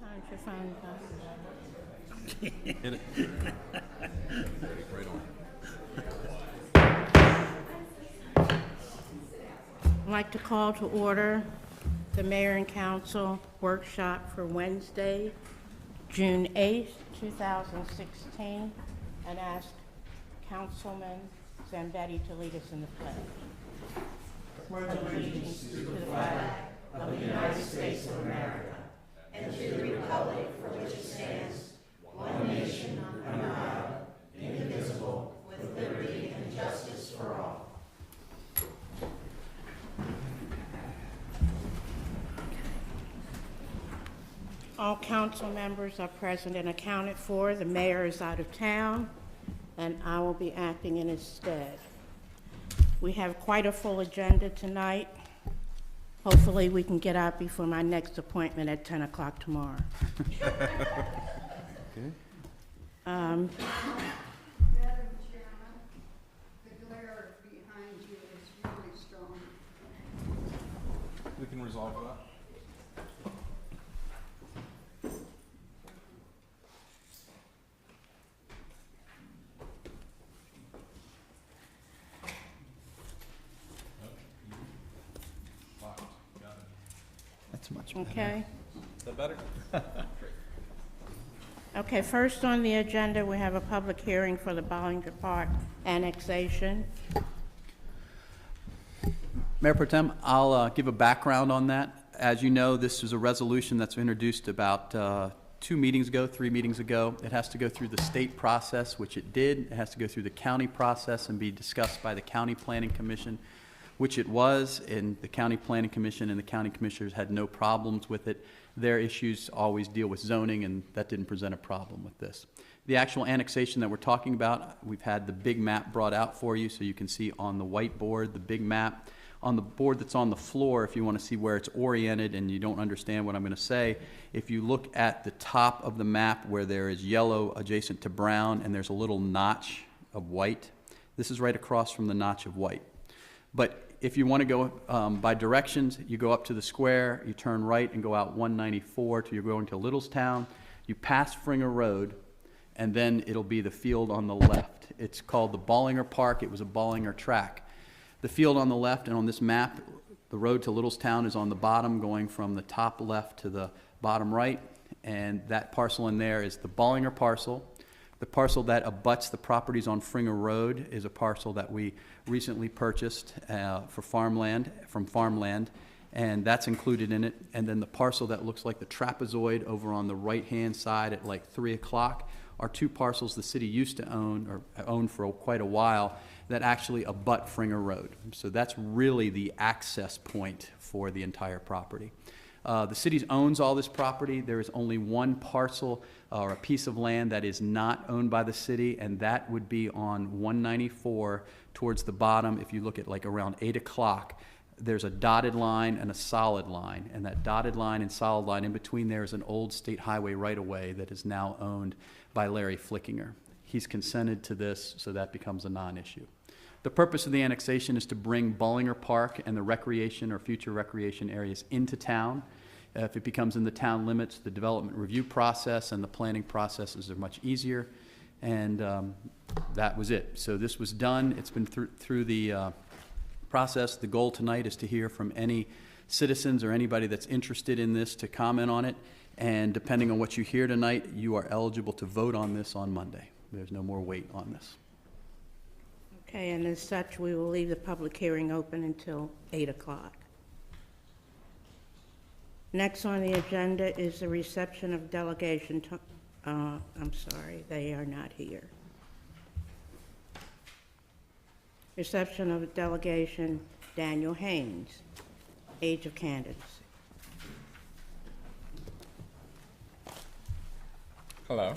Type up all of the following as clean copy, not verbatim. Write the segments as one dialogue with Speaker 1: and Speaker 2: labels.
Speaker 1: Time's your phone,
Speaker 2: Hit it. Right on.
Speaker 1: I'd like to call to order the Mayor and Council workshop for Wednesday, June 8th, 2016, and ask Councilman Zambetti to lead us in the pledge. Pledge allegiance to the flag of the United States of America and to the republic for which it stands, one nation under God, indivisible, with liberty and justice for all. All council members are present and accounted for. The mayor is out of town, and I will be acting in his stead. We have quite a full agenda tonight. Hopefully we can get out before my next appointment at 10 o'clock tomorrow.
Speaker 2: Okay.
Speaker 3: Madam Chairman, the glare behind you is really strong.
Speaker 2: We can resolve that.
Speaker 4: That's much better.
Speaker 1: Okay?
Speaker 2: Is that better?
Speaker 1: Okay, first on the agenda, we have a public hearing for the Bollinger Park annexation.
Speaker 4: Mayor Pro Tem, I'll give a background on that. As you know, this is a resolution that's introduced about 3 meetings ago. It has to go through the state process, which it did. It has to go through the county process and be discussed by the County Planning Commission, which it was, and the County Planning Commission and the county commissioners had no problems with it. Their issues always deal with zoning, and that didn't present a problem with this. The actual annexation that we're talking about, we've had the big map brought out for you so you can see on the whiteboard the big map. On the board that's on the floor, if you want to see where it's oriented and you don't understand what I'm going to say, if you look at the top of the map where there is yellow adjacent to brown and there's a little notch of white, this is right across from the notch of white. But if you want to go by directions, you go up to the square, you turn right and go out 194 till you're going to Littlestown. You pass Fringer Road, and then it'll be the field on the left. It's called the Bollinger Park. It was a Bollinger track. The field on the left, and on this map, the road to Littlestown is on the bottom, going from the top left to the bottom right, and that parcel in there is the Bollinger parcel. The parcel that abuts the properties on Fringer Road is a parcel that we recently purchased from farmland, and that's included in it. And then the parcel that looks like the trapezoid over on the right-hand side at like 3 o'clock are 2 parcels the city used to own, or owned for quite a while, that actually abut Fringer Road. So that's really the access point for the entire property. The city owns all this property. There is only one parcel or a piece of land that is not owned by the city, and that would be on 194 towards the bottom. If you look at like around 8 o'clock, there's a dotted line and a solid line, and that dotted line and solid line in between there is an old state highway right-of-way that is now owned by Larry Flickinger. He's consented to this, so that becomes a non-issue. The purpose of the annexation is to bring Bollinger Park and the recreation or future recreation areas into town. If it becomes in the town limits, the development review process and the planning processes are much easier, and that was it. So this was done. It's been through the process. The goal tonight is to hear from any citizens or anybody that's interested in this to comment on it, and depending on what you hear tonight, you are eligible to vote on this on Monday. There's no more wait on this.
Speaker 1: Okay, and as such, we will leave the public hearing open until 8 o'clock. Next on the agenda is the reception of delegation. I'm sorry, they are not here. Reception of delegation, Daniel Haynes, age of candidacy.
Speaker 5: Hello.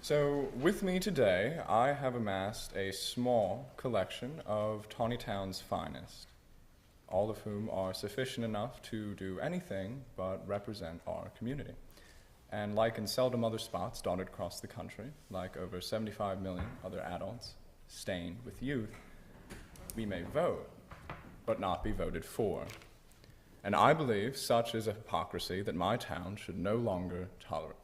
Speaker 5: So with me today, I have amassed a small collection of Taneytown's finest, all of whom are sufficient enough to do anything but represent our community. And like in seldom other spots dotted across the country, like over 75 million other adults stained with youth, we may vote, but not be voted for. And I believe such is a hypocrisy that my town should no longer tolerate.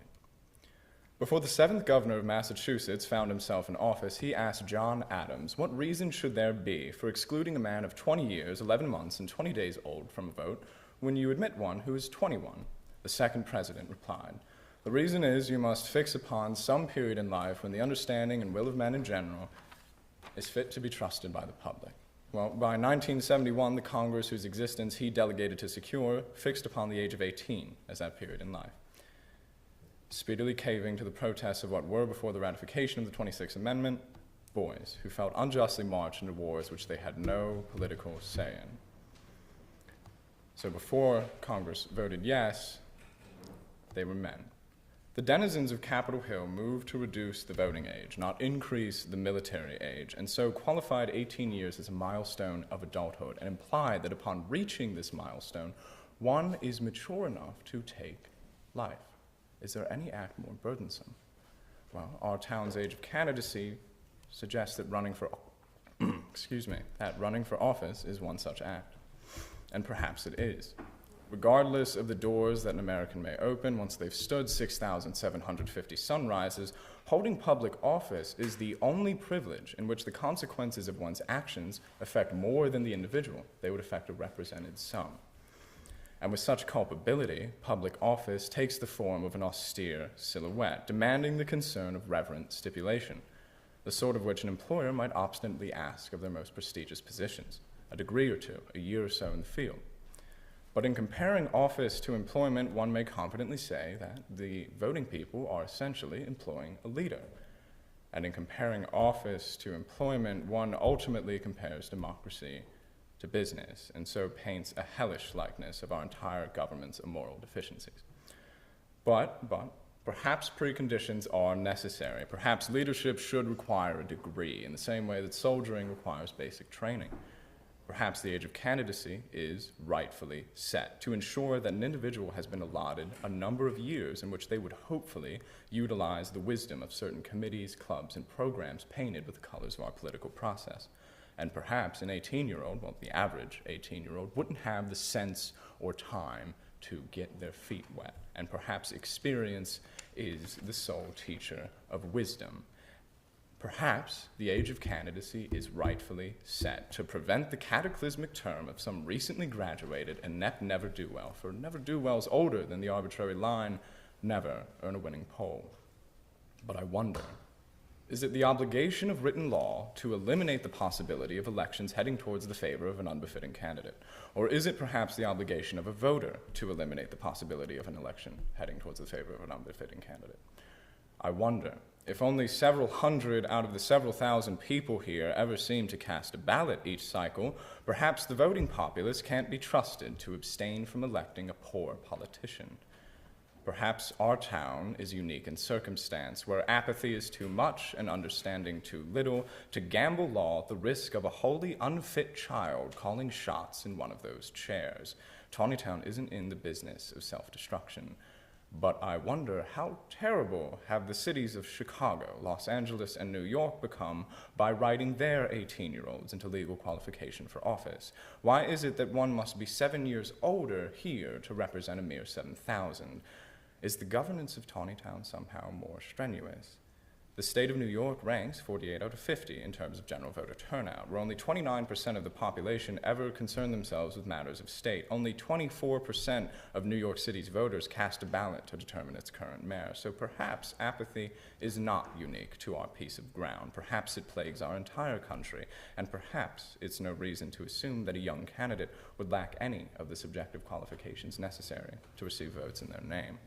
Speaker 5: Before the 7th governor of Massachusetts found himself in office, he asked John Adams, what reason should there be for excluding a man of 20 years, 11 months, and 20 days old from a vote when you admit one who is 21? The second president replied, the reason is you must fix upon some period in life when the understanding and will of men in general is fit to be trusted by the public. Well, by 1971, the Congress whose existence he delegated to secure fixed upon the age of 18 as that period in life, speedily caving to the protests of what were, before the ratification of the 26th Amendment, boys who felt unjustly marched into wars which they had no political say in. So before Congress voted yes, they were men. The denizens of Capitol Hill moved to reduce the voting age, not increase the military age, and so qualified 18 years as a milestone of adulthood and implied that upon reaching this milestone, one is mature enough to take life. Is there any act more burdensome? Well, our town's age of candidacy suggests that running for office is one such act. And perhaps it is. Regardless of the doors that an American may open once they've stood 6,750 sunrises, holding public office is the only privilege in which the consequences of one's actions affect more than the individual. They would affect a represented sum. And with such culpability, public office takes the form of an austere silhouette, demanding the concern of reverent stipulation, the sort of which an employer might obstinately ask of their most prestigious positions, a degree or two, a year or so in the field. But in comparing office to employment, one may confidently say that the voting people are essentially employing a leader. And in comparing office to employment, one ultimately compares democracy to business, and so paints a hellish likeness of our entire government's immoral deficiencies. But perhaps preconditions are necessary. Perhaps leadership should require a degree in the same way that soldiering requires basic training. Perhaps the age of candidacy is rightfully set to ensure that an individual has been allotted a number of years in which they would hopefully utilize the wisdom of certain committees, clubs, and programs painted with the colors of our political process. And perhaps an 18-year-old, well, the average 18-year-old, wouldn't have the sense or time to get their feet wet. And perhaps experience is the sole teacher of wisdom. Perhaps the age of candidacy is rightfully set to prevent the cataclysmic term of some recently graduated inept never-do-well, for never-do-well's older than the arbitrary line, never earn a winning poll. But I wonder, is it the obligation of written law to eliminate the possibility of elections heading towards the favor of an unbefitting candidate? Or is it perhaps the obligation of a voter to eliminate the possibility of an election heading towards the favor of an unbefitting candidate? I wonder, if only several hundred out of the several thousand people here ever seem to cast a ballot each cycle, perhaps the voting populace can't be trusted to abstain from electing a poor politician. Perhaps our town is unique in circumstance, where apathy is too much and understanding too little to gamble law at the risk of a wholly unfit child calling shots in one of those chairs. Taneytown isn't in the business of self-destruction. But I wonder, how terrible have the cities of Chicago, Los Angeles, and New York become by writing their 18-year-olds into legal qualification for office? Why is it that one must be 7 years older here to represent a mere 7,000? Is the governance of Taneytown somehow more strenuous? The state of New York ranks 48 out of 50 in terms of general voter turnout, where only 29% of the population ever concern themselves with matters of state. Only 24% of New York City's voters cast a ballot to determine its current mayor. So perhaps apathy is not unique to our piece of ground. Perhaps it plagues our entire country, and perhaps it's no reason to assume that a young candidate would lack any of the subjective qualifications necessary to receive votes in their name.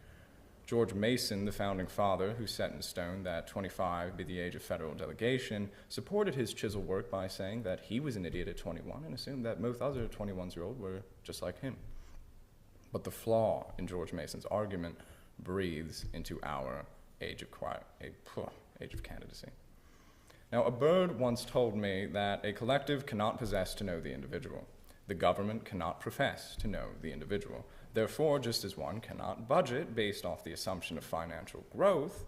Speaker 5: George Mason, the founding father, who set in stone that 25 be the age of federal delegation, supported his chisel work by saying that he was an idiot at 21 and assumed that most other 21-year-olds were just like him. But the flaw in George Mason's argument breathes into our age of candidacy. Now, a bird once told me that a collective cannot possess to know the individual. The government cannot profess to know the individual. Therefore, just as one cannot budget based off the assumption of financial growth,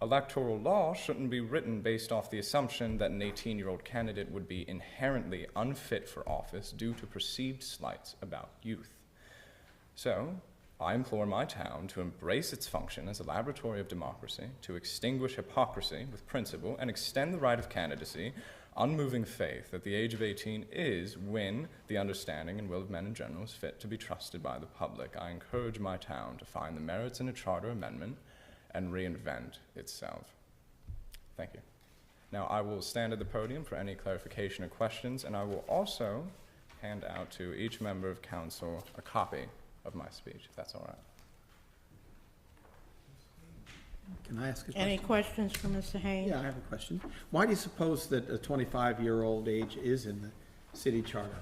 Speaker 5: electoral law shouldn't be written based off the assumption that an 18-year-old candidate would be inherently unfit for office due to perceived slights about youth. So, I implore my town to embrace its function as a laboratory of democracy, to extinguish hypocrisy with principle, and extend the right of candidacy, unmoving faith that the age of 18 is when the understanding and will of men in general is fit to be trusted by the public. I encourage my town to find the merits in a charter amendment and reinvent itself. Thank you. Now, I will stand at the podium for any clarification or questions, and I will also hand out to each member of council a copy of my speech, if that's all right.
Speaker 6: Can I ask a question?
Speaker 1: Any questions for Mr. Haynes?
Speaker 6: Yeah, I have a question. Why do you suppose that a 25-year-old age is in the city charter?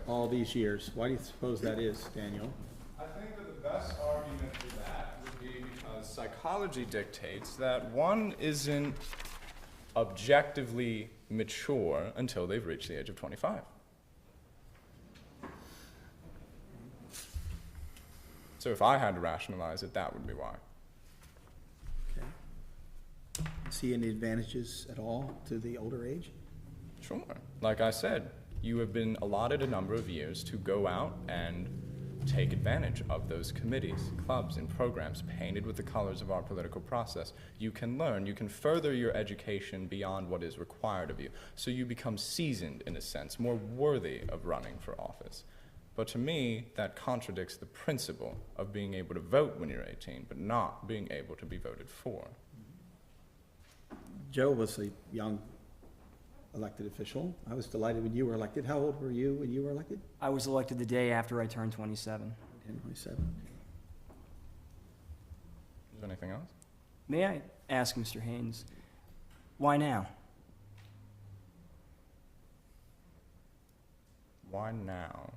Speaker 6: All these years. Why do you suppose that is, Daniel?
Speaker 5: I think that the best argument for that would be because psychology dictates that one isn't objectively mature until they've reached the age of 25. So if I had to rationalize it, that would be why.
Speaker 6: Okay. See any advantages at all to the older age?
Speaker 5: Sure. Like I said, you have been allotted a number of years to go out and take advantage of those committees, clubs, and programs painted with the colors of our political process. You can learn, you can further your education beyond what is required of you, so you become seasoned, in a sense, more worthy of running for office. But to me, that contradicts the principle of being able to vote when you're 18, but not being able to be voted for.
Speaker 6: Joe was a young elected official. I was delighted when you were elected. How old were you when you were elected?
Speaker 7: I was elected the day after I turned 27.
Speaker 6: 27.
Speaker 5: Is there anything else?
Speaker 7: May I ask Mr. Haynes, why now?
Speaker 5: Why now?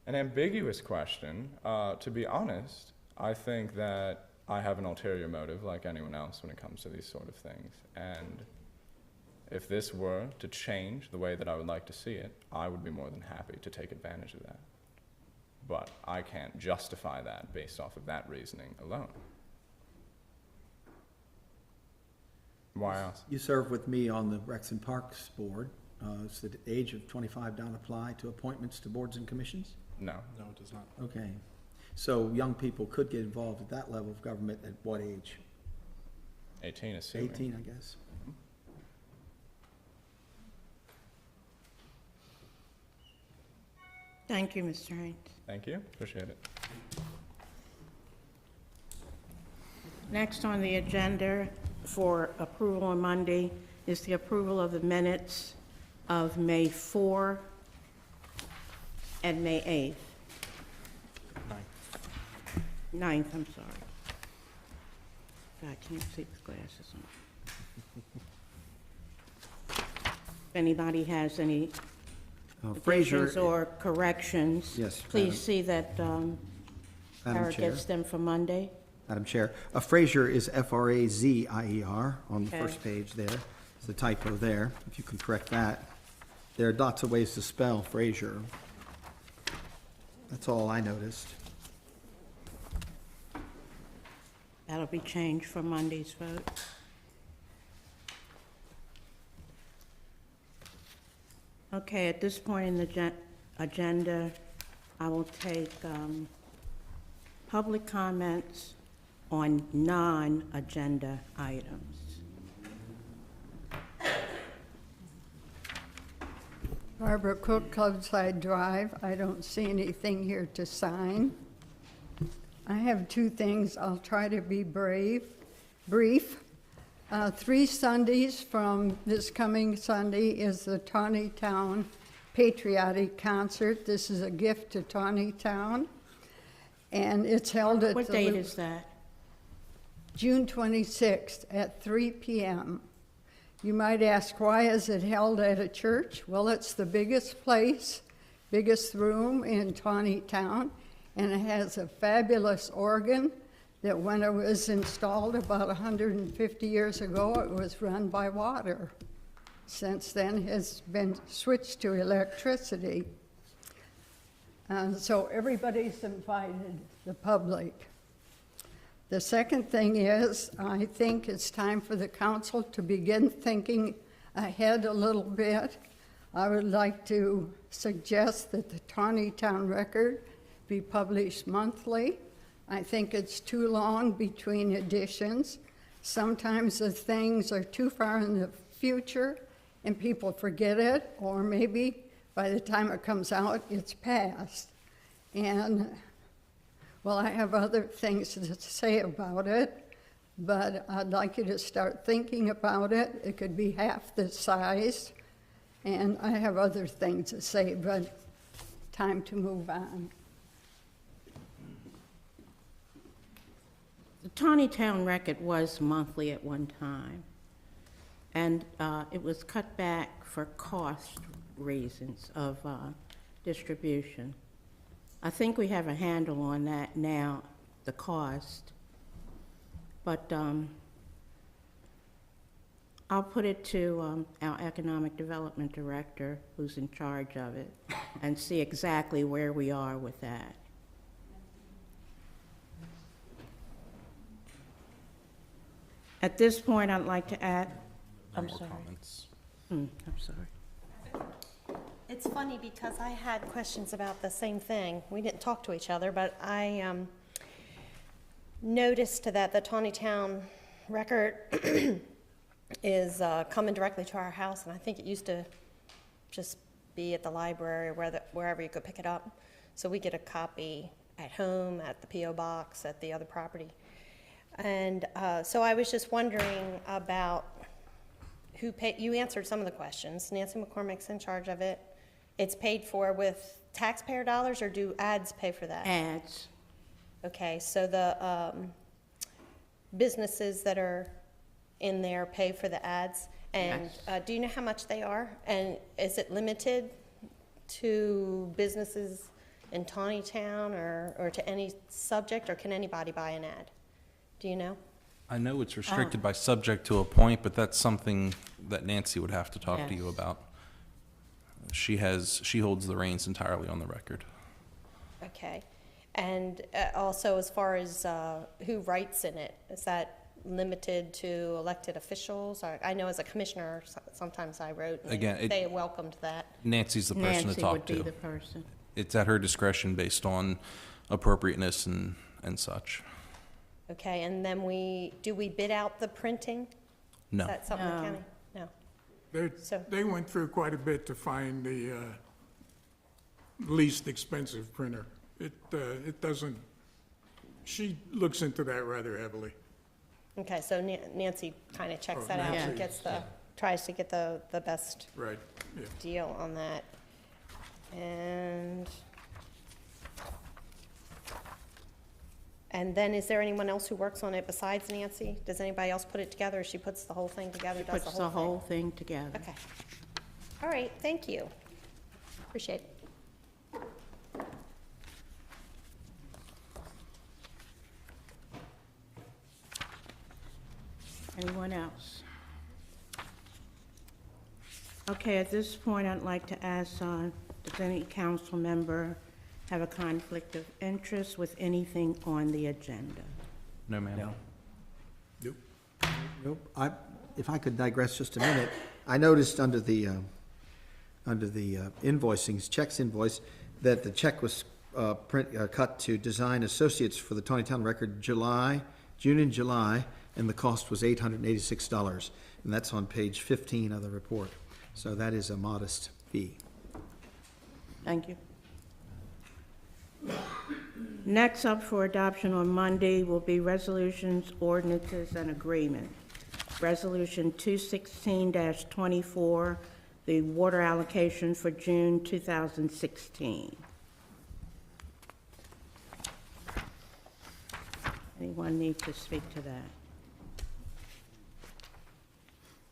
Speaker 5: An ambiguous question. To be honest, I think that I have an ulterior motive like anyone else when it comes to these sort of things. And if this were to change the way that I would like to see it, I would be more than happy to take advantage of that. But I can't justify that based off of that reasoning alone. Why else?
Speaker 6: You served with me on the Recs and Parks Board. Does the age of 25 not apply to appointments to boards and commissions?
Speaker 5: No.
Speaker 2: No, it does not.
Speaker 6: Okay. So young people could get involved at that level of government at what age?
Speaker 5: 18 is assuming.
Speaker 6: 18, I guess.
Speaker 1: Thank you, Mr. Haynes.
Speaker 5: Thank you. Appreciate it.
Speaker 1: Next on the agenda for approval on Monday is the approval of the minutes of May 4 and May 8th. 9th, I'm sorry. God, I can't see with glasses on. If anybody has any
Speaker 6: Frazier,
Speaker 1: additions or corrections,
Speaker 6: Yes,
Speaker 1: please
Speaker 6: Madam-
Speaker 1: see that
Speaker 6: Madam
Speaker 1: Tara
Speaker 6: Chair.
Speaker 1: gets them for Monday.
Speaker 6: Madam Chair, Frazier is F-R-A-Z-I-E-R on the
Speaker 1: Okay.
Speaker 6: first page there. There's a typo there, if you can correct that. There are lots of ways to spell Frazier. That's all I noticed.
Speaker 1: That'll be changed for Monday's vote. Okay, at this point in the agenda, I will take public comments on non-agenda items.
Speaker 3: Barbara Cook, Clubside Drive. I don't see anything here to sign. I have two things. I'll try to be brief. 3 Sundays from this coming Sunday is the Taneytown Patriotic Concert. This is a gift to Taneytown, and it's held at
Speaker 1: What date is that?
Speaker 3: June 26th at 3 p.m. You might ask, why is it held at a church? Well, it's the biggest place, biggest room in Taneytown, and it has a fabulous organ that when it was installed about 150 years ago, it was run by water. Since then, has been switched to electricity. So everybody's invited, the public. The second thing is, I think it's time for the council to begin thinking ahead a little bit. I would like to suggest that the Taneytown Record be published monthly. I think it's too long between editions. Sometimes the things are too far in the future and people forget it, or maybe by the time it comes out, it's past. And, well, I have other things to say about it, but I'd like you to start thinking about it. It could be half the size, and I have other things to say, but time to move on.
Speaker 1: The Taneytown Record was monthly at one time, and it was cut back for cost reasons of distribution. I think we have a handle on that now, the cost, but I'll put it to our Economic Development Director, who's in charge of it, and see exactly where we are with that. At this point, I'd like to add, I'm
Speaker 2: More
Speaker 1: sorry.
Speaker 2: comments.
Speaker 1: I'm sorry.
Speaker 8: It's funny because I had questions about the same thing. We didn't talk to each other, but I noticed that the Taneytown Record is coming directly to our house, and I think it used to just be at the library, wherever you could pick it up. So we get a copy at home, at the P.O. box, at the other property. And so I was just wondering about who paid. You answered some of the questions. Nancy McCormick's in charge of it. It's paid for with taxpayer dollars, or do ads pay for that?
Speaker 1: Ads.
Speaker 8: Okay, so the businesses that are in there pay for the ads. And
Speaker 1: Yes.
Speaker 8: Do you know how much they are? And is it limited to businesses in Taneytown or to any subject, or can anybody buy an ad? Do you know?
Speaker 2: I know it's restricted by subject to a point, but that's something that Nancy would have to talk to you
Speaker 1: Yes.
Speaker 2: about. She holds the reins entirely on the record.
Speaker 8: Okay. And also, as far as who writes in it, is that limited to elected officials? I know as a commissioner, sometimes I wrote, and
Speaker 2: Again,
Speaker 8: they welcomed that.
Speaker 2: Nancy's the person to
Speaker 1: Nancy
Speaker 2: talk
Speaker 1: would be
Speaker 2: to.
Speaker 1: the person.
Speaker 2: It's at her discretion based on appropriateness and such.
Speaker 8: Okay, and then do we bid out the printing?
Speaker 2: No.
Speaker 8: Is that something the
Speaker 1: No.
Speaker 8: county? No. So-
Speaker 9: They went through quite a bit to find the least expensive printer. It doesn't, she looks into that rather heavily.
Speaker 8: Okay, so Nancy kind of checks
Speaker 9: Oh,
Speaker 8: that out and
Speaker 9: Nancy,
Speaker 8: tries to get the best
Speaker 9: Right, yeah.
Speaker 8: deal on that. And then is there anyone else who works on it besides Nancy? Does anybody else put it together, or she puts the whole thing together, does
Speaker 1: Puts the whole thing together.
Speaker 8: Okay. All right, thank you. Appreciate it.
Speaker 1: Anyone else? Okay, at this point, I'd like to ask, does any council member have a conflict of interest with anything on the agenda?
Speaker 2: No, ma'am.
Speaker 6: Nope. If I could digress just a minute, I noticed under the invoicings, checks invoice, that the check was cut to Design Associates for the Taneytown Record June and July, and the cost was $886, and that's on page 15 of the report. So that is a modest fee.
Speaker 1: Thank you. Next up for adoption on Monday will be resolutions, ordinances, and agreement. Resolution 216-24, the water allocation for June 2016. Anyone need to speak to that?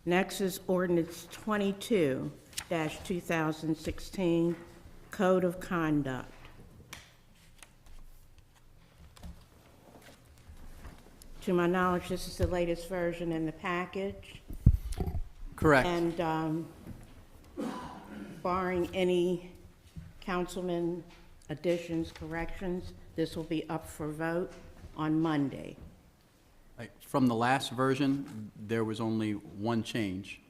Speaker 1: Next is ordinance 22-2016, Code of Conduct. To my knowledge, this is the latest version in the package.
Speaker 4: Correct.
Speaker 1: And barring any councilman additions, corrections, this will be up for vote on Monday.
Speaker 4: Right. From the last version, there was only one change.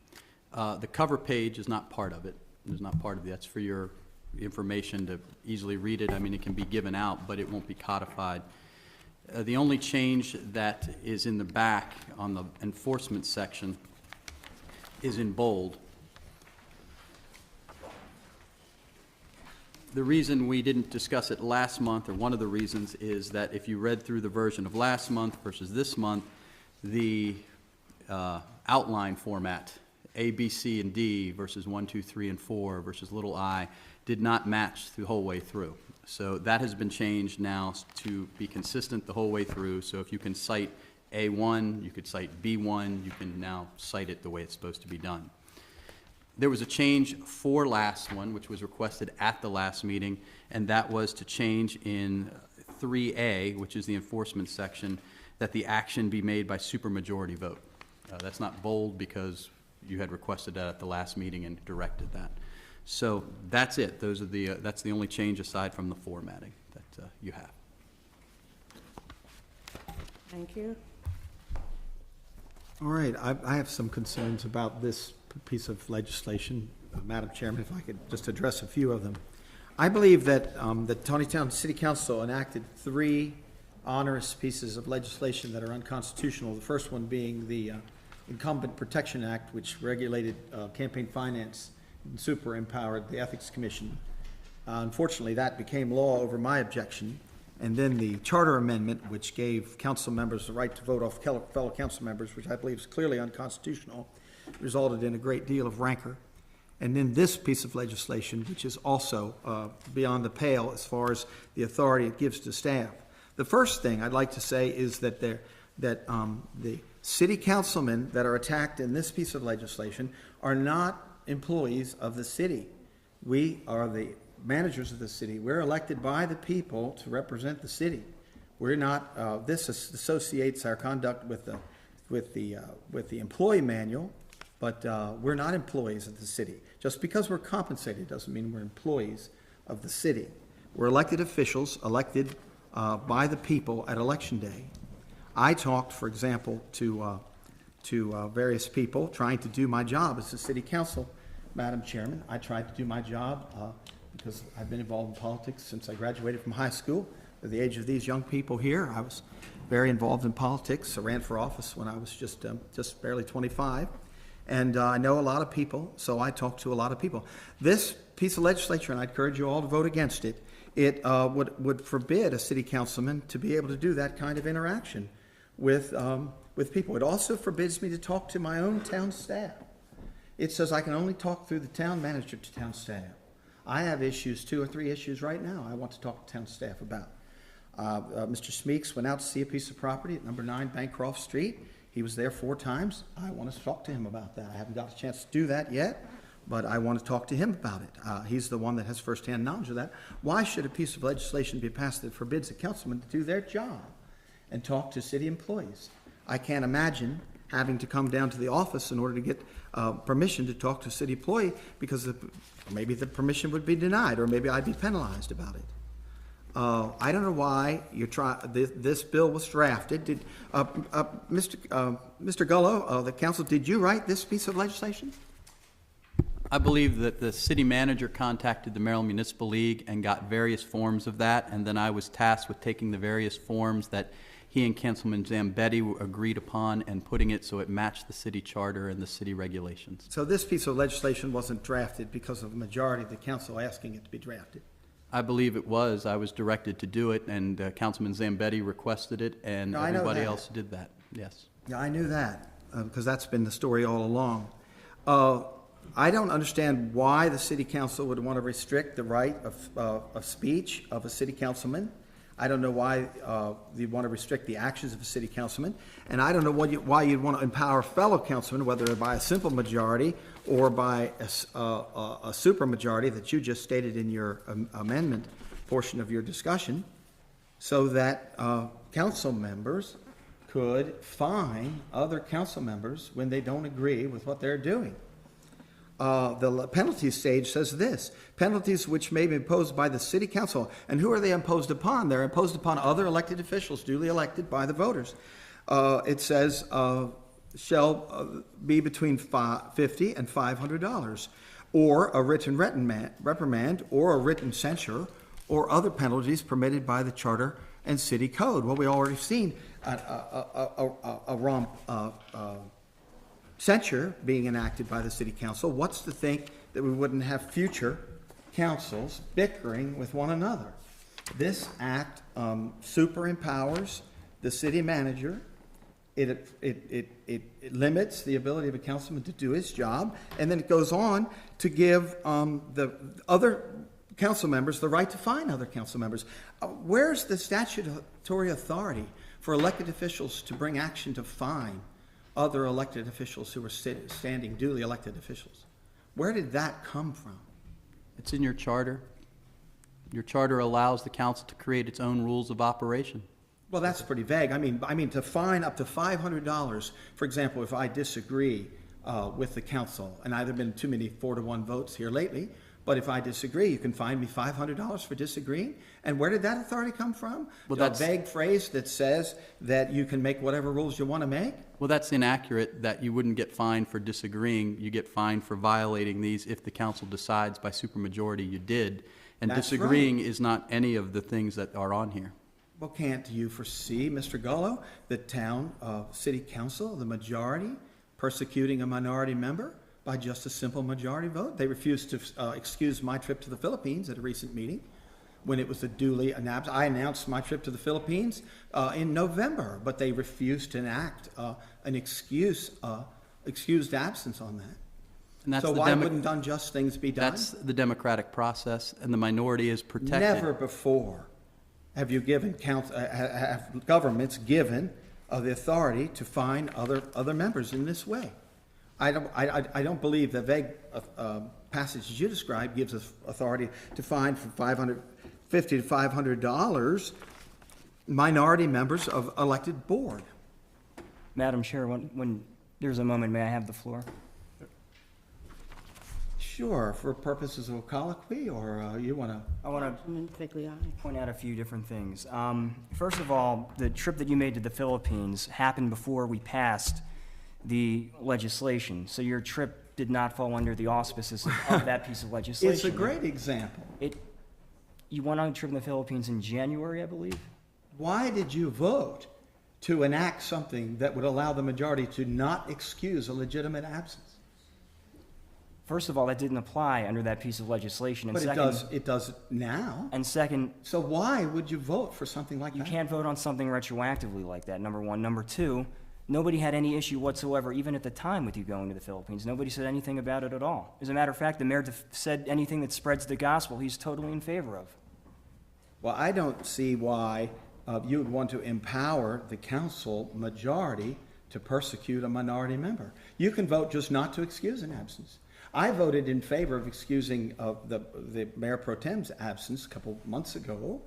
Speaker 4: The cover page is not part of it. It's not part of it. That's for your information to easily read it. I mean, it can be given out, but it won't be codified. The only change that is in the back on the enforcement section is in bold. The reason we didn't discuss it last month, or one of the reasons, is that if you read through the version of last month versus this month, the outline format, A, B, C, and D versus 1, 2, 3, and 4 versus little I, did not match the whole way through. So that has been changed now to be consistent the whole way through. So if you can cite A1, you could cite B1, you can now cite it the way it's supposed to be done. There was a change for last one, which was requested at the last meeting, and that was to change in 3A, which is the enforcement section, that the action be made by supermajority vote. That's not bold because you had requested that at the last meeting and directed that. So that's it. Those are that's the only change aside from the formatting that you have.
Speaker 1: Thank you.
Speaker 6: All right, I have some concerns about this piece of legislation. Madam Chairman, if I could just address a few of them. I believe that the Taneytown City Council enacted 3 onerous pieces of legislation that are unconstitutional. The first one being the Incumbent Protection Act, which regulated campaign finance and super empowered the Ethics Commission. Unfortunately, that became law over my objection. And then the Charter Amendment, which gave council members the right to vote off fellow council members, which I believe is clearly unconstitutional, resulted in a great deal of rancor. And then this piece of legislation, which is also beyond the pale as far as the authority it gives to staff. The first thing I'd like to say is that the city councilmen that are attacked in this piece of legislation are not employees of the city. We are the managers of the city. We're elected by the people to represent the city. We're not. This associates our conduct with the employee manual, but we're not employees of the city. Just because we're compensated doesn't mean we're employees of the city. We're elected officials, elected by the people at election day. I talked, for example, to various people trying to do my job as a city council, Madam Chairman. I tried to do my job because I've been involved in politics since I graduated from high school. At the age of these young people here, I was very involved in politics. I ran for office when I was just barely 25. And I know a lot of people, so I talked to a lot of people. This piece of legislation, and I encourage you all to vote against it, it would forbid a city councilman to be able to do that kind of interaction with people. It also forbids me to talk to my own town staff. It says I can only talk through the town manager to town staff. I have issues, 2 or 3 issues right now I want to talk to town staff about. Mr. Smeeks went out to see a piece of property at number 9 Bancroft Street. He was there 4 times. I want to talk to him about that. I haven't got a chance to do that yet, but I want to talk to him about it. He's the one that has firsthand knowledge of that. Why should a piece of legislation be passed that forbids a councilman to do their job and talk to city employees? I can't imagine having to come down to the office in order to get permission to talk to a city employee because maybe the permission would be denied or maybe I'd be penalized about it. I don't know why this bill was drafted. Did Mr. Gullo, the council, did you write this piece of legislation?
Speaker 4: I believe that the city manager contacted the Maryland Municipal League and got various forms of that, and then I was tasked with taking the various forms that he and Councilman Zambetti agreed upon and putting it so it matched the city charter and the city regulations.
Speaker 6: So this piece of legislation wasn't drafted because of the majority of the council asking it to be drafted?
Speaker 4: I believe it was. I was directed to do it, and Councilman Zambetti requested it, and
Speaker 6: No, I know
Speaker 4: everybody
Speaker 6: that.
Speaker 4: else did that. Yes.
Speaker 6: Yeah, I knew that because that's been the story all along. I don't understand why the city council would want to restrict the right of speech of a city councilman. I don't know why you'd want to restrict the actions of a city councilman. And I don't know why you'd want to empower fellow councilmen, whether by a simple majority or by a super majority that you just stated in your amendment portion of your discussion, so that council members could fine other council members when they don't agree with what they're doing. The penalty stage says this: penalties which may be imposed by the city council. And who are they imposed upon? They're imposed upon other elected officials duly elected by the voters. It says shall be between $50 and $500, or a written reprimand, or a written censure, or other penalties permitted by the charter and city code. Well, we already seen censure being enacted by the city council. What's to think that we wouldn't have future councils bickering with one another? This act superempowers the city manager. It limits the ability of a councilman to do his job, and then it goes on to give the other council members the right to fine other council members. Where's the statutory authority for elected officials to bring action to fine other elected officials who are standing duly elected officials? Where did that come from?
Speaker 4: It's in your charter. Your charter allows the council to create its own rules of operation.
Speaker 6: Well, that's pretty vague. I mean, to fine up to $500, for example, if I disagree with the council, and there have been too many 4-to-1 votes here lately, but if I disagree, you can fine me $500 for disagreeing. And where did that authority come from?
Speaker 4: Well,
Speaker 6: a vague phrase that says that you can make whatever rules you want to make?
Speaker 4: Well, that's inaccurate, that you wouldn't get fined for disagreeing. You get fined for violating these if the council decides by supermajority you did. And
Speaker 6: That's
Speaker 4: disagreeing
Speaker 6: right.
Speaker 4: is not any of the things that are on here.
Speaker 6: Well, can't you foresee, Mr. Gullo, the town city council, the majority, persecuting a minority member by just a simple majority vote? They refused to excuse my trip to the Philippines at a recent meeting when it was a duly announced. I announced my trip to the Philippines in November, but they refused to enact an excused absence on that.
Speaker 4: And that's
Speaker 6: So
Speaker 4: the
Speaker 6: why wouldn't unjust things be done?
Speaker 4: That's the democratic process, and the minority is protected.
Speaker 6: Never before have you given have governments given the authority to fine other members in this way. I don't believe the vague passage you described gives us authority to fine for $550 to $500 minority members of elected board.
Speaker 7: Madam Chair, when there's a moment, may I have the floor?
Speaker 6: Sure, for purposes of a colloquy, or you want to?
Speaker 7: I want to
Speaker 1: Councilman Figliotti.
Speaker 7: point out a few different things. First of all, the trip that you made to the Philippines happened before we passed the legislation, so your trip did not fall under the auspices of that piece of legislation.
Speaker 6: It's a great example.
Speaker 7: You went on a trip in the Philippines in January, I believe?
Speaker 6: Why did you vote to enact something that would allow the majority to not excuse a legitimate absence?
Speaker 7: First of all, that didn't apply under that piece of legislation. And
Speaker 6: But
Speaker 7: second,
Speaker 6: it does now.
Speaker 7: And second,
Speaker 6: So why would you vote for something like
Speaker 7: you
Speaker 6: that?
Speaker 7: can't vote on something retroactively like that, number one. Number two, nobody had any issue whatsoever, even at the time, with you going to the Philippines. Nobody said anything about it at all. As a matter of fact, the mayor said anything that spreads the gospel, he's totally in favor of.
Speaker 6: Well, I don't see why you would want to empower the council majority to persecute a minority member. You can vote just not to excuse an absence. I voted in favor of excusing the Mayor Pro Tem's absence a couple months ago,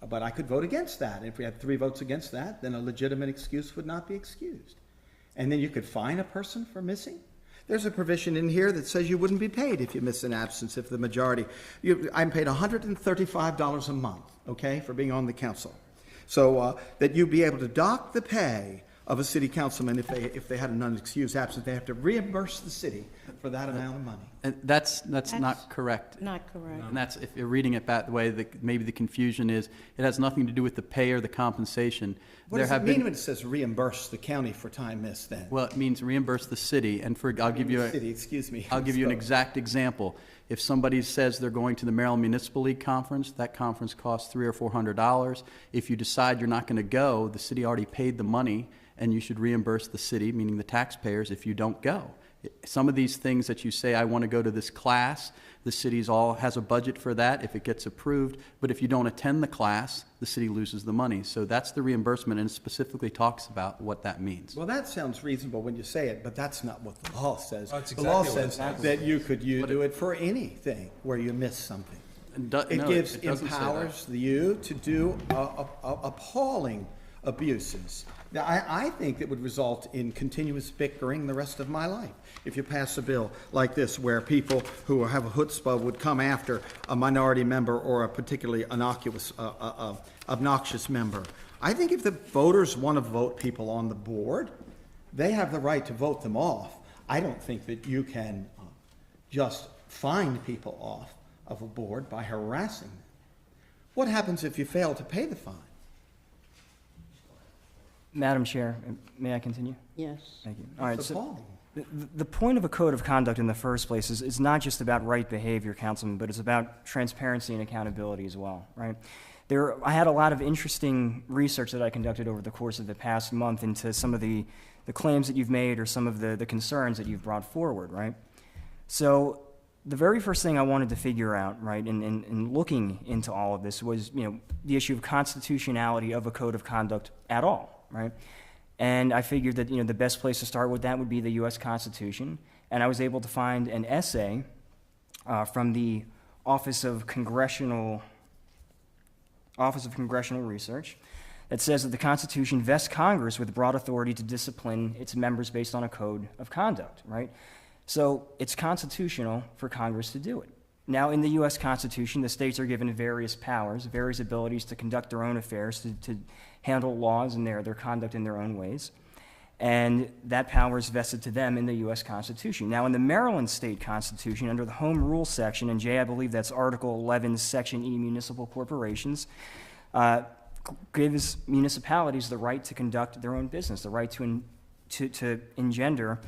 Speaker 6: but I could vote against that. If we had 3 votes against that, then a legitimate excuse would not be excused. And then you could fine a person for missing. There's a provision in here that says you wouldn't be paid if you miss an absence if the majority. I'm paid $135 a month, okay, for being on the council. So that you'd be able to dock the pay of a city councilman if they had an unexcused absence. They have to reimburse the city for that amount of money.
Speaker 4: And that's not correct.
Speaker 1: Not correct.
Speaker 4: And that's, if you're reading it that way, maybe the confusion is, it has nothing to do with the pay or the compensation.
Speaker 6: What does it mean when it says reimburse the county for time missed then?
Speaker 4: Well, it means reimburse the city, and I'll give you an exact example. If somebody says they're going to the Maryland Municipal League Conference, that conference costs $300 or $400. If you decide you're not going to go, the city already paid the money, and you should reimburse the city, meaning the taxpayers, if you don't go. Some of these things that you say, I want to go to this class, the city's all has a budget for that if it gets approved, but if you don't attend the class, the city loses the money. So that's the reimbursement, and it specifically talks about what that means.
Speaker 6: Well, that sounds reasonable when you say it, but that's not what the law says.
Speaker 2: That's
Speaker 6: The law
Speaker 2: exactly what
Speaker 6: says that you could do it for anything where you miss something. It empowers you to do appalling abuses. Now, I think it would result in continuous bickering the rest of my life if you pass a bill like this where people who have a chutzpah would come after a minority member or a particularly obnoxious member. I think if the voters want to vote people on the board, they have the right to vote them off. I don't think that you can just find people off of a board by harassing them. What happens if you fail to pay the fine?
Speaker 7: Madam Chair, may I continue?
Speaker 1: Yes.
Speaker 7: Thank you. All right,
Speaker 6: It's
Speaker 7: so
Speaker 6: appalling.
Speaker 7: the point of a code of conduct in the first place is not just about right behavior, Councilman, but it's about transparency and accountability as well, right? I had a lot of interesting research that I conducted over the course of the past month into some of the claims that you've made or some of the concerns that you've brought forward, right? So the very first thing I wanted to figure out, right, in looking into all of this was, the issue of constitutionality of a code of conduct at all, right? And I figured that, the best place to start with that would be the U.S. Constitution. And I was able to find an essay from the Office of Congressional Research that says that the Constitution vests Congress with broad authority to discipline its members based on a code of conduct, right? So it's constitutional for Congress to do it. Now, in the U.S. Constitution, the states are given various powers, various abilities to conduct their own affairs, to handle laws and their conduct in their own ways. And that power is vested to them in the U.S. Constitution. Now, in the Maryland State Constitution, under the Home Rule section, and Jay, I believe that's Article 11, Section E, Municipal Corporations, gives municipalities the right to conduct their own business, the right to engender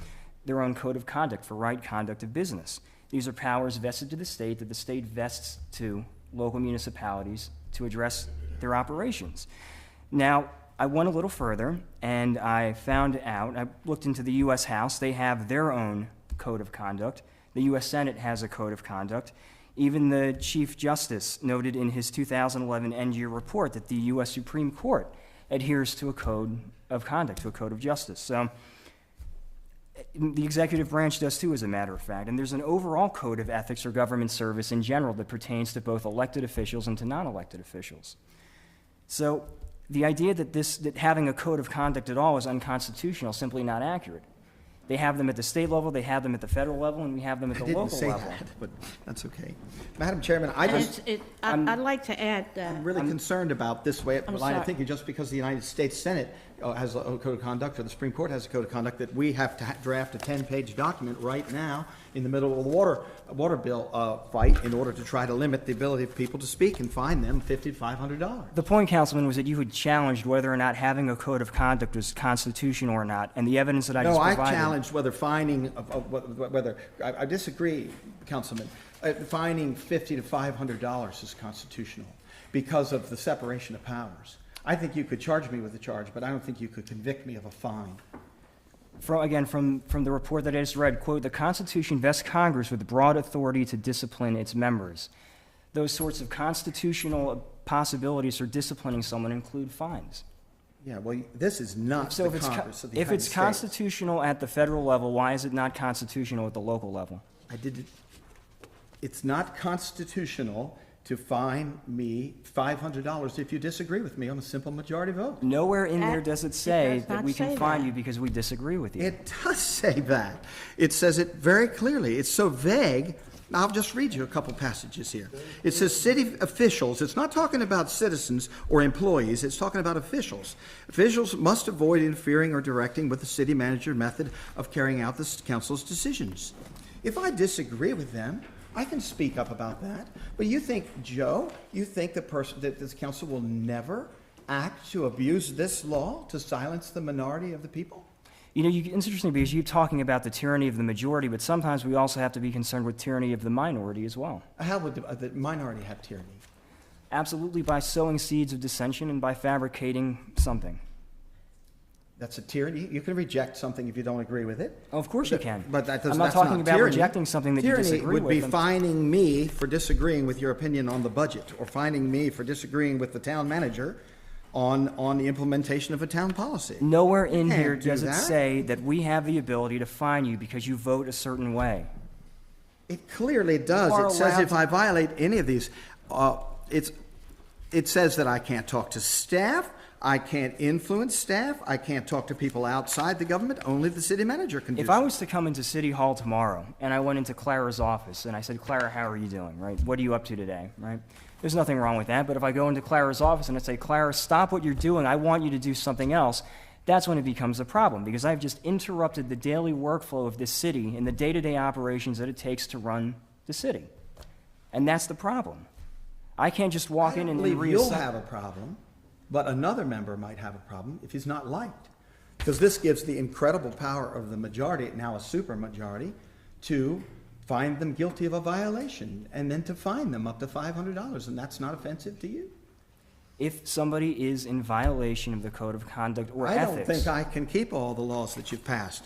Speaker 7: their own code of conduct for right conduct of business. These are powers vested to the state that the state vests to local municipalities to address their operations. Now, I went a little further, and I found out, I looked into the U.S. House. They have their own code of conduct. The U.S. Senate has a code of conduct. Even the Chief Justice noted in his 2011 end-year report that the U.S. Supreme Court adheres to a code of conduct, to a code of justice. So the executive branch does too, as a matter of fact. And there's an overall code of ethics or government service in general that pertains to both elected officials and to non-elected officials. So the idea that having a code of conduct at all is unconstitutional is simply not accurate. They have them at the state level, they have them at the federal level, and we have them at the local level.
Speaker 6: I didn't say that, but that's okay. Madam Chairman,
Speaker 1: I'd like to add that.
Speaker 6: I'm really concerned about this way of line of
Speaker 1: sorry.
Speaker 6: thinking. Just because the United States Senate has a code of conduct, or the Supreme Court has a code of conduct, that we have to draft a 10-page document right now in the middle of the water bill fight in order to try to limit the ability of people to speak and fine them $50 to $500.
Speaker 7: The point, Councilman, was that you had challenged whether or not having a code of conduct was constitutional or not, and the evidence that I just provided.
Speaker 6: No, I challenged whether fining, I disagree, Councilman. Fining $50 to $500 is constitutional because of the separation of powers. I think you could charge me with a charge, but I don't think you could convict me of a fine.
Speaker 7: From the report that I just read, quote, the Constitution vests Congress with broad authority to discipline its members. Those sorts of constitutional possibilities for disciplining someone include fines.
Speaker 6: Yeah, well, this is not
Speaker 7: So
Speaker 6: the
Speaker 7: if
Speaker 6: Congress of the
Speaker 7: if
Speaker 6: United
Speaker 7: it's
Speaker 6: States.
Speaker 7: constitutional at the federal level, why is it not constitutional at the local level?
Speaker 6: It's not constitutional to fine me $500 if you disagree with me on a simple majority vote.
Speaker 7: Nowhere in there does it say
Speaker 1: does
Speaker 7: that
Speaker 1: not
Speaker 7: we can
Speaker 1: say
Speaker 7: fine
Speaker 1: that.
Speaker 7: you because we disagree with you.
Speaker 6: It does say that. It says it very clearly. It's so vague. I'll just read you a couple passages here. It says city officials. It's not talking about citizens or employees. It's talking about officials. Officials must avoid interfering or directing with the city manager method of carrying out the council's decisions. If I disagree with them, I can speak up about that. But you think, Joe, you think that this council will never act to abuse this law to silence the minority of the people?
Speaker 7: You know, it's interesting because you're talking about the tyranny of the majority, but sometimes we also have to be concerned with tyranny of the minority as well.
Speaker 6: How would the minority have tyranny?
Speaker 7: Absolutely, by sowing seeds of dissension and by fabricating something.
Speaker 6: That's a tyranny. You can reject something if you don't agree with it.
Speaker 7: Of course you can.
Speaker 6: But
Speaker 7: I'm not talking about
Speaker 6: tyranny.
Speaker 7: rejecting something that you disagree
Speaker 6: Tyranny would be
Speaker 7: with.
Speaker 6: fining me for disagreeing with your opinion on the budget, or fining me for disagreeing with the town manager on the implementation of a town policy.
Speaker 7: Nowhere in
Speaker 6: You can't
Speaker 7: here
Speaker 6: do
Speaker 7: does it
Speaker 6: that.
Speaker 7: say that we have the ability to fine you because you vote a certain way.
Speaker 6: It clearly does.
Speaker 7: You are
Speaker 6: It says
Speaker 7: allowed
Speaker 6: if
Speaker 7: to-
Speaker 6: I violate any of these, it says that I can't talk to staff, I can't influence staff, I can't talk to people outside the government, only the city manager can do
Speaker 7: If I
Speaker 6: so.
Speaker 7: was to come into City Hall tomorrow and I went into Clara's office and I said, Clara, how are you doing, right? What are you up to today, right? There's nothing wrong with that, but if I go into Clara's office and I say, Clara, stop what you're doing, I want you to do something else, that's when it becomes a problem, because I've just interrupted the daily workflow of this city and the day-to-day operations that it takes to run the city. And that's the problem. I can't just walk in and
Speaker 6: I believe you'll
Speaker 7: reassign.
Speaker 6: have a problem, but another member might have a problem if he's not liked. Because this gives the incredible power of the majority, now a supermajority, to find them guilty of a violation and then to fine them up to $500, and that's not offensive to you?
Speaker 7: If somebody is in violation of the code of conduct or
Speaker 6: I
Speaker 7: ethics.
Speaker 6: don't think I can keep all the laws that you've passed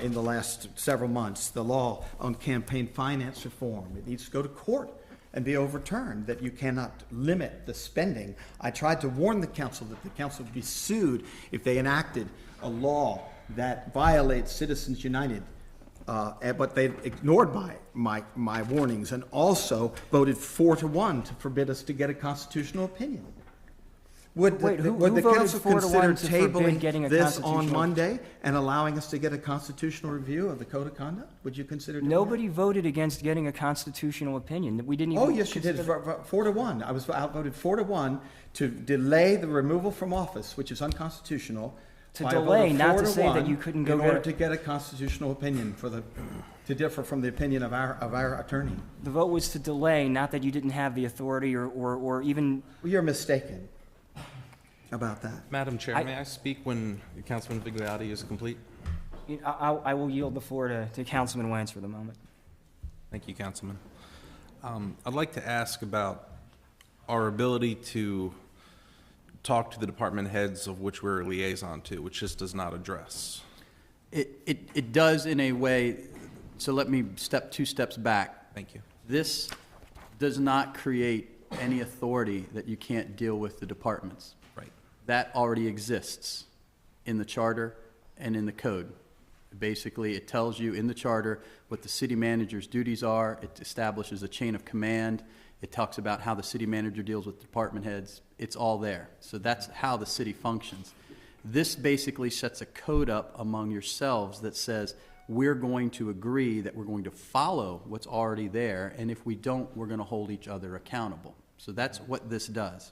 Speaker 6: in the last several months. The law on campaign finance reform, it needs to go to court and be overturned, that you cannot limit the spending. I tried to warn the council that the council would be sued if they enacted a law that violates Citizens United, but they ignored my warnings and also voted 4-1 to forbid us to get a constitutional opinion. Would
Speaker 7: Wait, who
Speaker 6: the
Speaker 7: voted
Speaker 6: council
Speaker 7: 4-1
Speaker 6: consider
Speaker 7: to forbid getting
Speaker 6: tabling
Speaker 7: a
Speaker 6: this on
Speaker 7: constitutional-
Speaker 6: Monday and allowing us to get a constitutional review of the code of conduct? Would you consider doing that?
Speaker 7: Nobody voted against getting a constitutional opinion. We didn't even.
Speaker 6: Oh, yes, you did, 4-1. I was outvoted 4-1 to delay the removal from office, which is unconstitutional.
Speaker 7: To
Speaker 6: by a vote
Speaker 7: delay,
Speaker 6: of
Speaker 7: not to say that
Speaker 6: 4-1
Speaker 7: you couldn't go
Speaker 6: in order
Speaker 7: get
Speaker 6: to get a constitutional opinion to differ from the opinion of our attorney.
Speaker 7: The vote was to delay, not that you didn't have the authority or even.
Speaker 6: Well, you're mistaken about that.
Speaker 2: Madam Chair, may I speak when Councilman Vigliotti is complete?
Speaker 7: I will yield the floor to Councilman Wentz for the moment.
Speaker 2: Thank you, Councilman. I'd like to ask about our ability to talk to the department heads of which we're a liaison to, which this does not address.
Speaker 4: It does in a way, so let me step 2 steps back.
Speaker 2: Thank you.
Speaker 4: This does not create any authority that you can't deal with the departments.
Speaker 2: Right.
Speaker 4: That already exists in the charter and in the code. Basically, it tells you in the charter what the city manager's duties are. It establishes a chain of command. It talks about how the city manager deals with department heads. It's all there. So that's how the city functions. This basically sets a code up among yourselves that says, we're going to agree that we're going to follow what's already there, and if we don't, we're going to hold each other accountable. So that's what this does.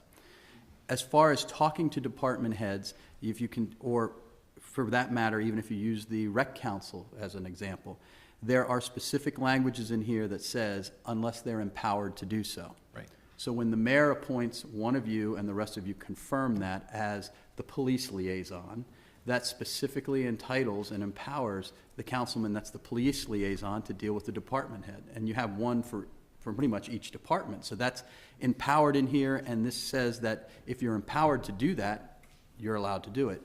Speaker 4: As far as talking to department heads, if you can, or for that matter, even if you use the rec council as an example, there are specific languages in here that says unless they're empowered to do so.
Speaker 2: Right.
Speaker 4: So when the mayor appoints one of you and the rest of you confirm that as the police liaison, that specifically entitles and empowers the councilman that's the police liaison to deal with the department head. And you have one for pretty much each department. So that's empowered in here, and this says that if you're empowered to do that, you're allowed to do it.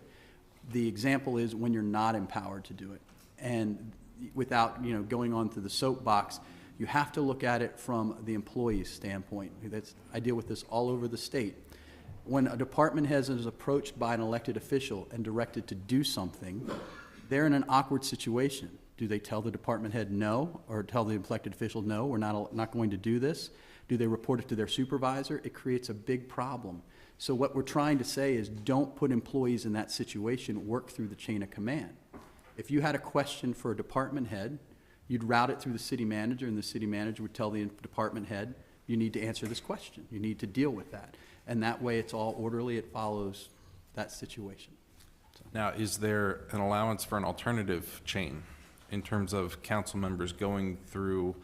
Speaker 4: The example is when you're not empowered to do it. And without going on to the soapbox, you have to look at it from the employee's standpoint. I deal with this all over the state. When a department head is approached by an elected official and directed to do something, they're in an awkward situation. Do they tell the department head no, or tell the elected official no, we're not going to do this? Do they report it to their supervisor? It creates a big problem. So what we're trying to say is don't put employees in that situation, work through the chain of command. If you had a question for a department head, you'd route it through the city manager, and the city manager would tell the department head, you need to answer this question. You need to deal with that. And that way it's all orderly, it follows that situation.
Speaker 2: Now, is there an allowance for an alternative chain in terms of council members going through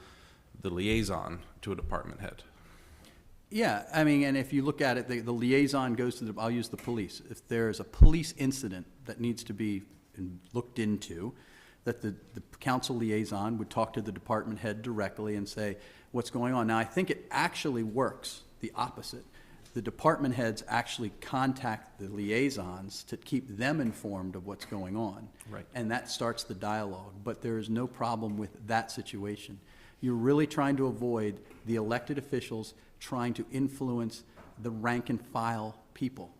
Speaker 2: the liaison to a department head?
Speaker 4: Yeah, I mean, and if you look at it, the liaison goes to I'll use the police. If there's a police incident that needs to be looked into, that the council liaison would talk to the department head directly and say, what's going on? Now, I think it actually works the opposite. The department heads actually contact the liaisons to keep them informed of what's going on.
Speaker 2: Right.
Speaker 4: And that starts the dialogue, but there is no problem with that situation. You're really trying to avoid the elected officials trying to influence the rank and file people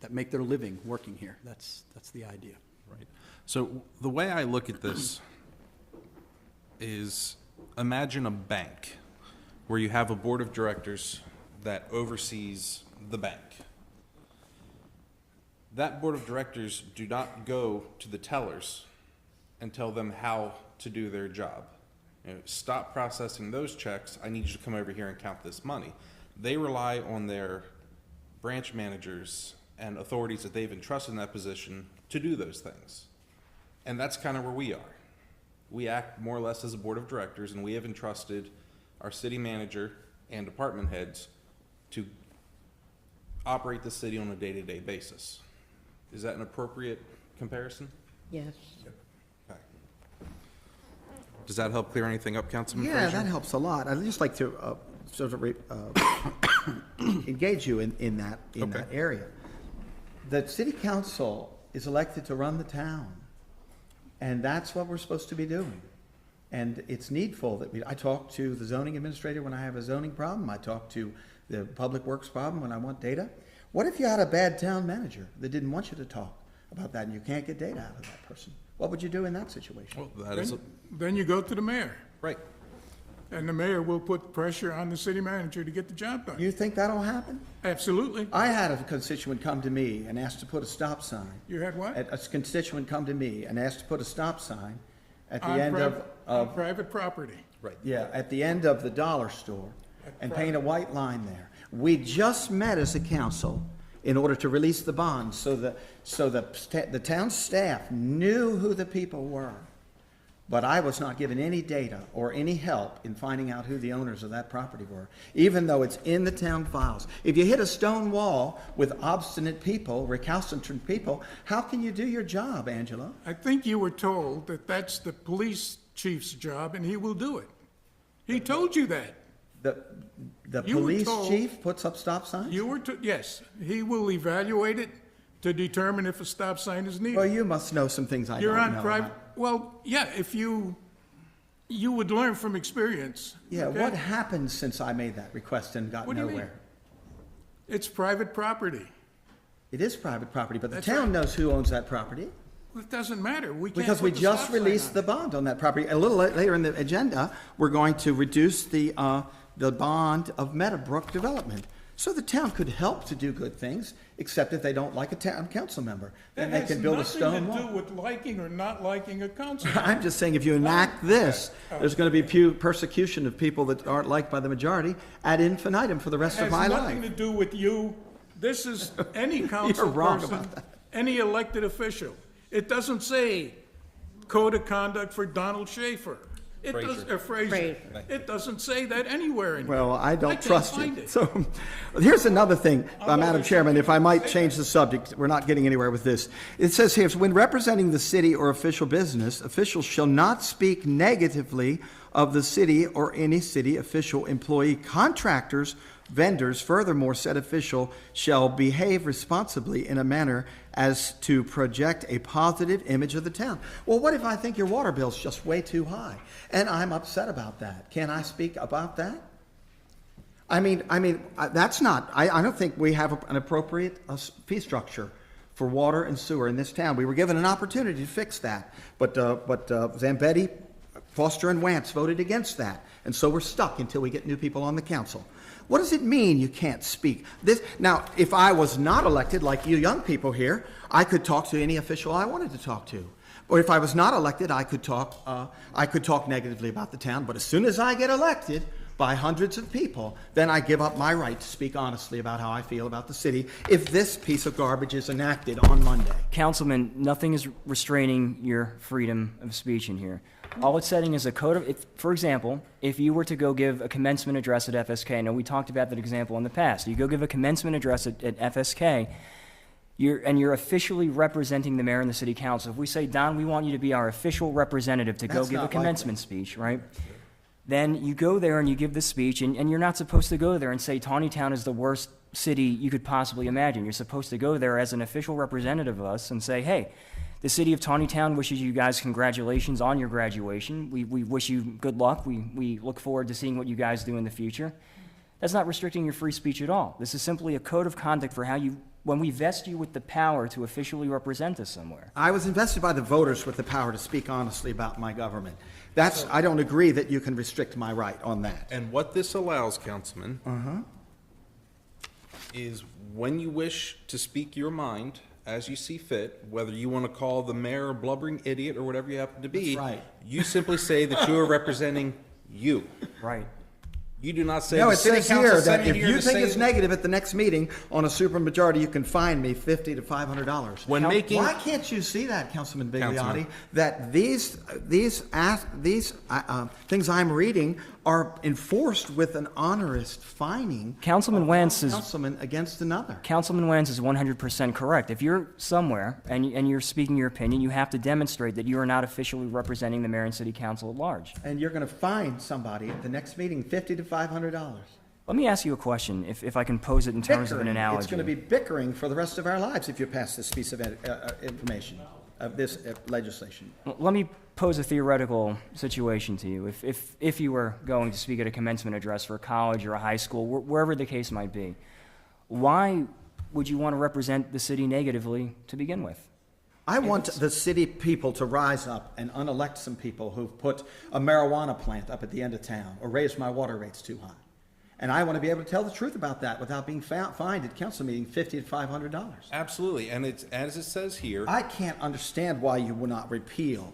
Speaker 4: that make their living working here. That's the idea.
Speaker 2: Right. So the way I look at this is imagine a bank where you have a board of directors that oversees the bank. That board of directors do not go to the tellers and tell them how to do their job. Stop processing those checks. I need you to come over here and count this money. They rely on their branch managers and authorities that they've entrusted in that position to do those things. And that's kind of where we are. We act more or less as a board of directors, and we have entrusted our city manager and department heads to operate the city on a day-to-day basis. Is that an appropriate comparison?
Speaker 1: Yes.
Speaker 2: Okay. Does that help clear anything up, Councilman
Speaker 6: Yeah,
Speaker 2: Frazier?
Speaker 6: that helps a lot. I'd just like to sort of engage you in that area. The city council is elected to run the town, and that's what we're supposed to be doing. And it's needful that I talk to the zoning administrator when I have a zoning problem. I talk to the public works problem when I want data. What if you had a bad town manager that didn't want you to talk about that and you can't get data out of that person? What would you do in that situation?
Speaker 2: Well, that is,
Speaker 9: Then you go to the mayor,
Speaker 2: right.
Speaker 9: and the mayor will put pressure on the city manager to get the job done.
Speaker 6: You think that'll happen?
Speaker 9: Absolutely.
Speaker 6: I had a constituent come to me and asked to put a stop sign.
Speaker 9: You had what?
Speaker 6: A constituent come to me and asked to put a stop sign at the
Speaker 9: On
Speaker 6: end
Speaker 9: on private property.
Speaker 6: yeah, at the end of the dollar store and paint a white line there. We just met as a council in order to release the bonds so the town staff knew who the people were. But I was not given any data or any help in finding out who the owners of that property were, even though it's in the town files. If you hit a stone wall with obstinate people, recalcitrant people, how can you do your job, Angela?
Speaker 9: I think you were told that that's the police chief's job, and he will do it. He told you that.
Speaker 6: The
Speaker 9: You were
Speaker 6: police
Speaker 9: told-
Speaker 6: chief puts up stop signs?
Speaker 9: Yes, he will evaluate it to determine if a stop sign is needed.
Speaker 6: Well, you must know some things I
Speaker 9: You're
Speaker 6: don't
Speaker 9: on
Speaker 6: know.
Speaker 9: private, well, yeah, if you would learn from experience.
Speaker 6: Yeah,
Speaker 9: okay?
Speaker 6: what happened since I made that request and got
Speaker 9: What do you mean?
Speaker 6: nowhere?
Speaker 9: It's private property.
Speaker 6: It is private property, but the
Speaker 9: That's
Speaker 6: town
Speaker 9: right.
Speaker 6: knows who owns that property.
Speaker 9: Well, it doesn't matter. We can't
Speaker 6: Because we
Speaker 9: put the
Speaker 6: just
Speaker 9: stop sign
Speaker 6: released
Speaker 9: on
Speaker 6: the
Speaker 9: it.
Speaker 6: bond on that property. A little later in the agenda, we're going to reduce the bond of Meadowbrook Development. So the town could help to do good things, except if they don't like a town council member. Then they can build a stone
Speaker 9: That has
Speaker 6: wall.
Speaker 9: nothing to do with liking or not liking a council.
Speaker 6: I'm just saying, if you enact this, there's going to be persecution of people that aren't liked by the majority ad infinitum for the rest of my
Speaker 9: Has nothing
Speaker 6: life.
Speaker 9: to do with you. This is any council
Speaker 6: wrong
Speaker 9: person,
Speaker 6: about that.
Speaker 9: any elected official. It doesn't say code of conduct for Donald Schaefer. It does, or Frazier.
Speaker 1: Frazier.
Speaker 9: It doesn't say that anywhere in here.
Speaker 6: Well, I don't
Speaker 9: can't
Speaker 6: trust
Speaker 9: find
Speaker 6: you.
Speaker 9: it.
Speaker 6: So, here's another thing,
Speaker 9: I'll
Speaker 6: Madam
Speaker 9: go
Speaker 6: Chairman, if I might
Speaker 9: say
Speaker 6: change the subject, we're not getting anywhere with this. It says here, when representing the city or official business, officials shall not speak negatively of the city or any city official, employee, contractors, vendors. Furthermore, said official shall behave responsibly in a manner as to project a positive image of the town. Well, what if I think your water bill's just way too high, and I'm upset about that? Can I speak about that? I mean, that's not, I don't think we have an appropriate fee structure for water and sewer in this town. We were given an opportunity to fix that, but Zambetti, Foster, and Wance voted against that, and so we're stuck until we get new people on the council. What does it mean you can't speak? Now, if I was not elected, like you young people here, I could talk to any official I wanted to talk to. Or if I was not elected, I could talk negatively about the town. But as soon as I get elected by hundreds of people, then I give up my right to speak honestly about how I feel about the city if this piece of garbage is enacted on Monday.
Speaker 7: Councilman, nothing is restraining your freedom of speech in here. All it's setting is a code of, for example, if you were to go give a commencement address at FSK, I know we talked about that example in the past. You go give a commencement address at FSK, you're officially representing the mayor and the city council. If we say, Don, we want you to be our official representative to go
Speaker 6: That's
Speaker 7: give a
Speaker 6: not
Speaker 7: commencement speech, right? Then you go there and you give the speech, and you're not supposed to go there and say Taneytown is the worst city you could possibly imagine. You're supposed to go there as an official representative of us and say, hey, the city of Taneytown wishes you guys congratulations on your graduation. We wish you good luck. We look forward to seeing what you guys do in the future. That's not restricting your free speech at all. This is simply a code of conduct for how when we vest you with the power to officially represent us somewhere.
Speaker 6: I was invested by the voters with the power to speak honestly about my government. I don't agree that you can restrict my right on that.
Speaker 2: And what this allows, Councilman, is when you wish to speak your mind as you see fit, whether you want to call the mayor a blubbering idiot or whatever you happen to be,
Speaker 6: That's right.
Speaker 2: you simply say that you are representing you.
Speaker 7: Right.
Speaker 2: You do not say
Speaker 6: No,
Speaker 2: the
Speaker 6: it
Speaker 2: city
Speaker 6: says
Speaker 2: council
Speaker 6: here
Speaker 2: sent
Speaker 6: that
Speaker 2: me
Speaker 6: if
Speaker 2: here
Speaker 6: you
Speaker 2: to
Speaker 6: think
Speaker 2: say
Speaker 6: it's negative at the next meeting on a supermajority, you can fine me $50 to $500.
Speaker 2: When making,
Speaker 6: Why can't you see that, Councilman Bigliotti?
Speaker 2: Councilman.
Speaker 6: That these things I'm reading are enforced with an onerous fining.
Speaker 7: Councilman
Speaker 6: of
Speaker 7: Wentz
Speaker 6: one
Speaker 7: is-
Speaker 6: councilman against another.
Speaker 7: Councilman Wentz is 100% correct. If you're somewhere and you're speaking your opinion, you have to demonstrate that you are not officially representing the mayor and city council at large.
Speaker 6: And you're going to fine somebody at the next meeting $50 to $500.
Speaker 7: Let me ask you a question, if I can pose it in terms of an
Speaker 6: Bickering.
Speaker 7: analogy.
Speaker 6: It's going to be bickering for the rest of our lives if you pass this piece of information, of this legislation.
Speaker 7: Well, let me pose a theoretical situation to you. If you were going to speak at a commencement address for a college or a high school, wherever the case might be, why would you want to represent the city negatively to begin with?
Speaker 6: I want the city people to rise up and unelect some people who've put a marijuana plant up at the end of town or raised my water rates too high. And I want to be able to tell the truth about that without being fined at council meeting $50 to $500.
Speaker 2: absolutely, and it's, as it says here,
Speaker 6: I can't understand why you will not repeal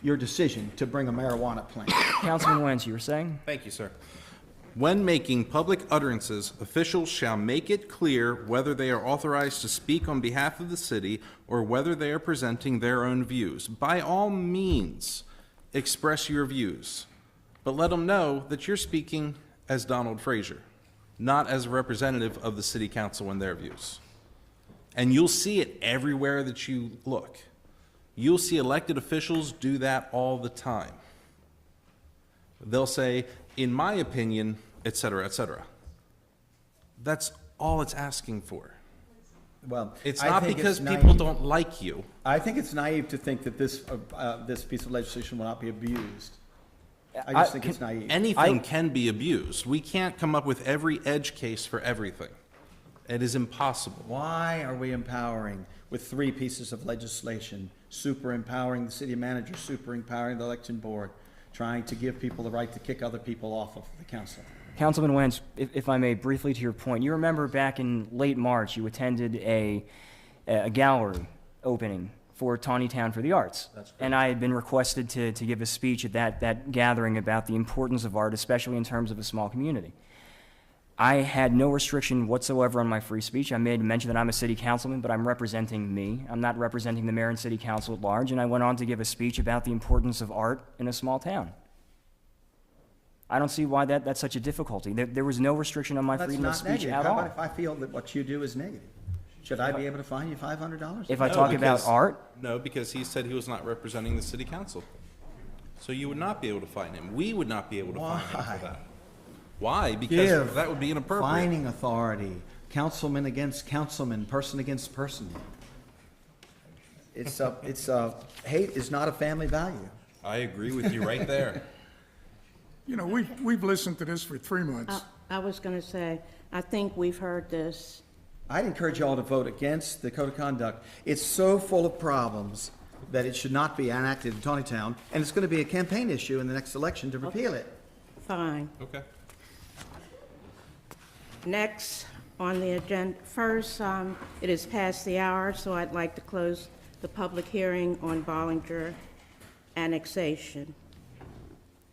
Speaker 6: your decision to bring a marijuana plant.
Speaker 7: Councilman Wentz, you were saying?
Speaker 2: thank you, sir. When making public utterances, officials shall make it clear whether they are authorized to speak on behalf of the city or whether they are presenting their own views. By all means, express your views, but let them know that you're speaking as Donald Frazier, not as a representative of the city council and their views. And you'll see it everywhere that you look. You'll see elected officials do that all the time. They'll say, in my opinion, et cetera, et cetera. That's all it's asking for.
Speaker 6: Well,
Speaker 2: It's
Speaker 6: I
Speaker 2: not
Speaker 6: think
Speaker 2: because
Speaker 6: it's
Speaker 2: people
Speaker 6: naive.
Speaker 2: don't like you.
Speaker 6: I think it's naive to think that this piece of legislation will not be abused. I just think it's naive.
Speaker 2: Anything can be abused. We can't come up with every edge case for everything. It is impossible.
Speaker 6: Why are we empowering with 3 pieces of legislation, super empowering the city manager, super empowering the election board, trying to give people the right to kick other people off of the council?
Speaker 7: Councilman Wentz, if I may, briefly to your point, you remember back in late March, you attended a gallery opening for Taneytown for the Arts.
Speaker 2: That's correct.
Speaker 7: And I had been requested to give a speech at that gathering about the importance of art, especially in terms of a small community. I had no restriction whatsoever on my free speech. I made mention that I'm a city councilman, but I'm representing me. I'm not representing the mayor and city council at large, and I went on to give a speech about the importance of art in a small town. I don't see why that's such a difficulty. There was no restriction on my
Speaker 6: That's
Speaker 7: freedom of
Speaker 6: not
Speaker 7: speech
Speaker 6: negative.
Speaker 7: at
Speaker 6: How
Speaker 7: all.
Speaker 6: about if I feel that what you do is negative? Should I be able to fine you $500?
Speaker 7: If I
Speaker 2: No,
Speaker 7: talk about
Speaker 2: because-
Speaker 7: art,
Speaker 2: No, because he said he was not representing the city council. So you would not be able to fine him. We would not be able to fine him
Speaker 6: Why?
Speaker 2: for that. Why? Because
Speaker 6: Give
Speaker 2: that would be inappropriate.
Speaker 6: fining authority, councilman against councilman, person against person. Hate is not a family value.
Speaker 2: I agree with you right there.
Speaker 9: You know, we've listened to this for 3 months.
Speaker 1: I was going to say, I think we've heard this.
Speaker 6: I'd encourage you all to vote against the code of conduct. It's so full of problems that it should not be enacted in Taneytown, and it's going to be a campaign issue in the next election to repeal it.
Speaker 1: Fine.
Speaker 2: Okay.
Speaker 1: Next on the agenda, first, it is past the hour, so I'd like to close the public hearing on Bollinger annexation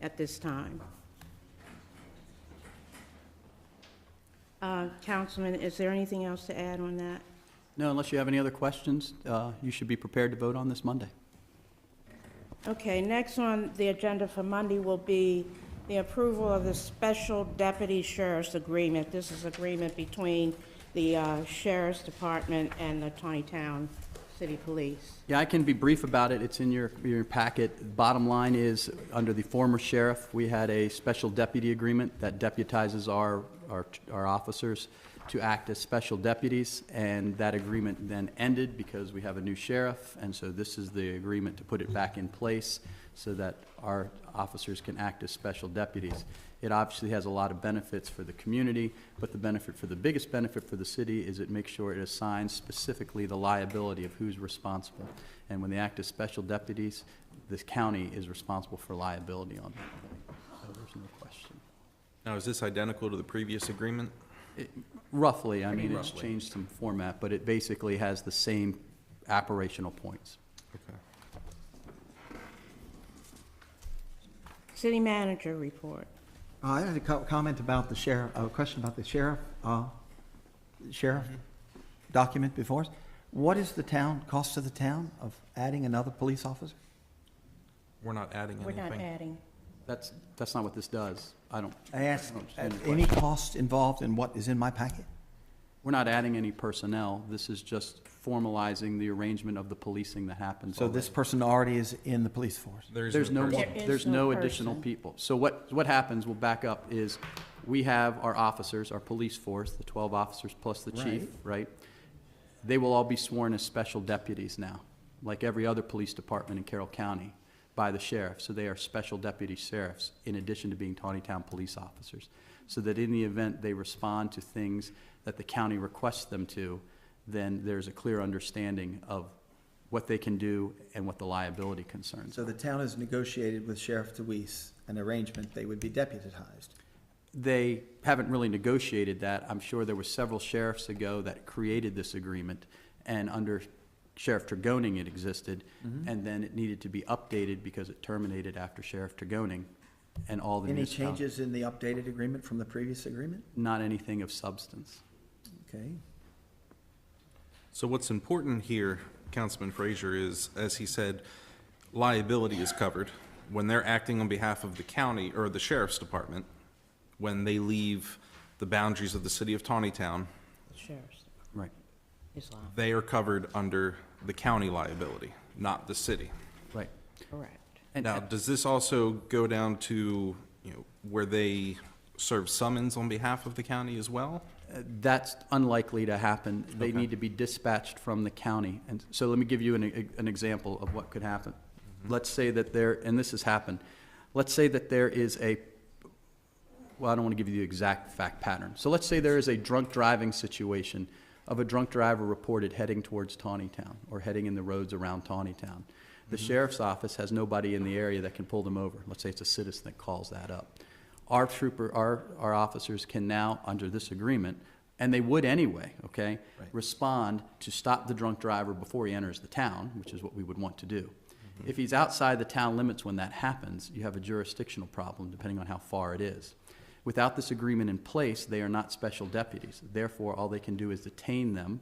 Speaker 1: at this time. Councilman, is there anything else to add on that?
Speaker 4: No, unless you have any other questions, you should be prepared to vote on this Monday.
Speaker 1: Okay, next on the agenda for Monday will be the approval of the Special Deputy Sheriff's Agreement. This is agreement between the Sheriff's Department and the Taneytown City Police.
Speaker 4: Yeah, I can be brief about it. It's in your packet. Bottom line is, under the former sheriff, we had a special deputy agreement that deputizes our officers to act as special deputies, and that agreement then ended because we have a new sheriff, and so this is the agreement to put it back in place so that our officers can act as special deputies. It obviously has a lot of benefits for the community, but the biggest benefit for the city is it makes sure it assigns specifically the liability of who's responsible. And when they act as special deputies, this county is responsible for liability on that. So there's no question.
Speaker 2: Now, is this identical to the previous agreement?
Speaker 4: Roughly, I mean, it's
Speaker 2: Roughly.
Speaker 4: changed some format, but it basically has the same operational points.
Speaker 2: Okay.
Speaker 1: City Manager report.
Speaker 6: I had a comment about the sheriff, a question about the sheriff document before us. What is the cost to the town of adding another police officer?
Speaker 2: We're not adding
Speaker 1: We're
Speaker 2: anything.
Speaker 1: not adding.
Speaker 4: That's not what this does. I
Speaker 6: asked,
Speaker 4: understand the
Speaker 6: any
Speaker 4: question.
Speaker 6: cost involved in what is in my packet?
Speaker 4: We're not adding any personnel. This is just formalizing the arrangement of the policing that happens
Speaker 6: So this
Speaker 4: already.
Speaker 6: person already is in the police force?
Speaker 4: There's no,
Speaker 2: person.
Speaker 1: There is
Speaker 4: there's
Speaker 1: no
Speaker 4: no additional
Speaker 1: person.
Speaker 4: people. So what happens, we'll back up, is we have our officers, our police force, the 12 officers plus the chief, right? They will all be sworn as special deputies now, like every other police department in Carroll County, by the sheriff. So they are special deputy sheriffs in addition to being Taneytown police officers. So that in the event they respond to things that the county requests them to, then there's a clear understanding of what they can do and what the liability concerns
Speaker 6: So
Speaker 4: are.
Speaker 6: the town has negotiated with Sheriff DeWeese an arrangement, they would be deputized.
Speaker 4: They haven't really negotiated that. I'm sure there were several sheriffs ago that created this agreement, and under Sheriff Tregoning it existed, and then it needed to be updated because it terminated after Sheriff Tregoning, and all the
Speaker 6: Any
Speaker 4: municipalities.
Speaker 6: changes in the updated agreement from the previous agreement?
Speaker 4: Not anything of substance.
Speaker 6: Okay.
Speaker 2: So what's important here, Councilman Frazier, is, as he said, liability is covered. When they're acting on behalf of the county or the sheriff's department, when they leave the boundaries of the city of Taneytown,
Speaker 1: The sheriff's
Speaker 4: Right.
Speaker 1: is liable.
Speaker 2: they are covered under the county liability, not the city.
Speaker 4: Right.
Speaker 1: Correct.
Speaker 4: And-
Speaker 2: Now, does this also go down to, where they serve summons on behalf of the county as well?
Speaker 4: That's unlikely to happen. They
Speaker 2: Okay.
Speaker 4: need to be dispatched from the county. And so let me give you an example of what could happen. Let's say that and this has happened, let's say that there is well, I don't want to give you the exact fact pattern. So let's say there is a drunk driving situation of a drunk driver reported heading towards Taneytown or heading in the roads around Taneytown. The sheriff's office has nobody in the area that can pull them over. Let's say it's a citizen that calls that up. Our officers can now, under this agreement, and they would anyway, okay,
Speaker 6: Right.
Speaker 4: respond to stop the drunk driver before he enters the town, which is what we would want to do. If he's outside the town limits when that happens, you have a jurisdictional problem, depending on how far it is. Without this agreement in place, they are not special deputies. Therefore, all they can do is detain them,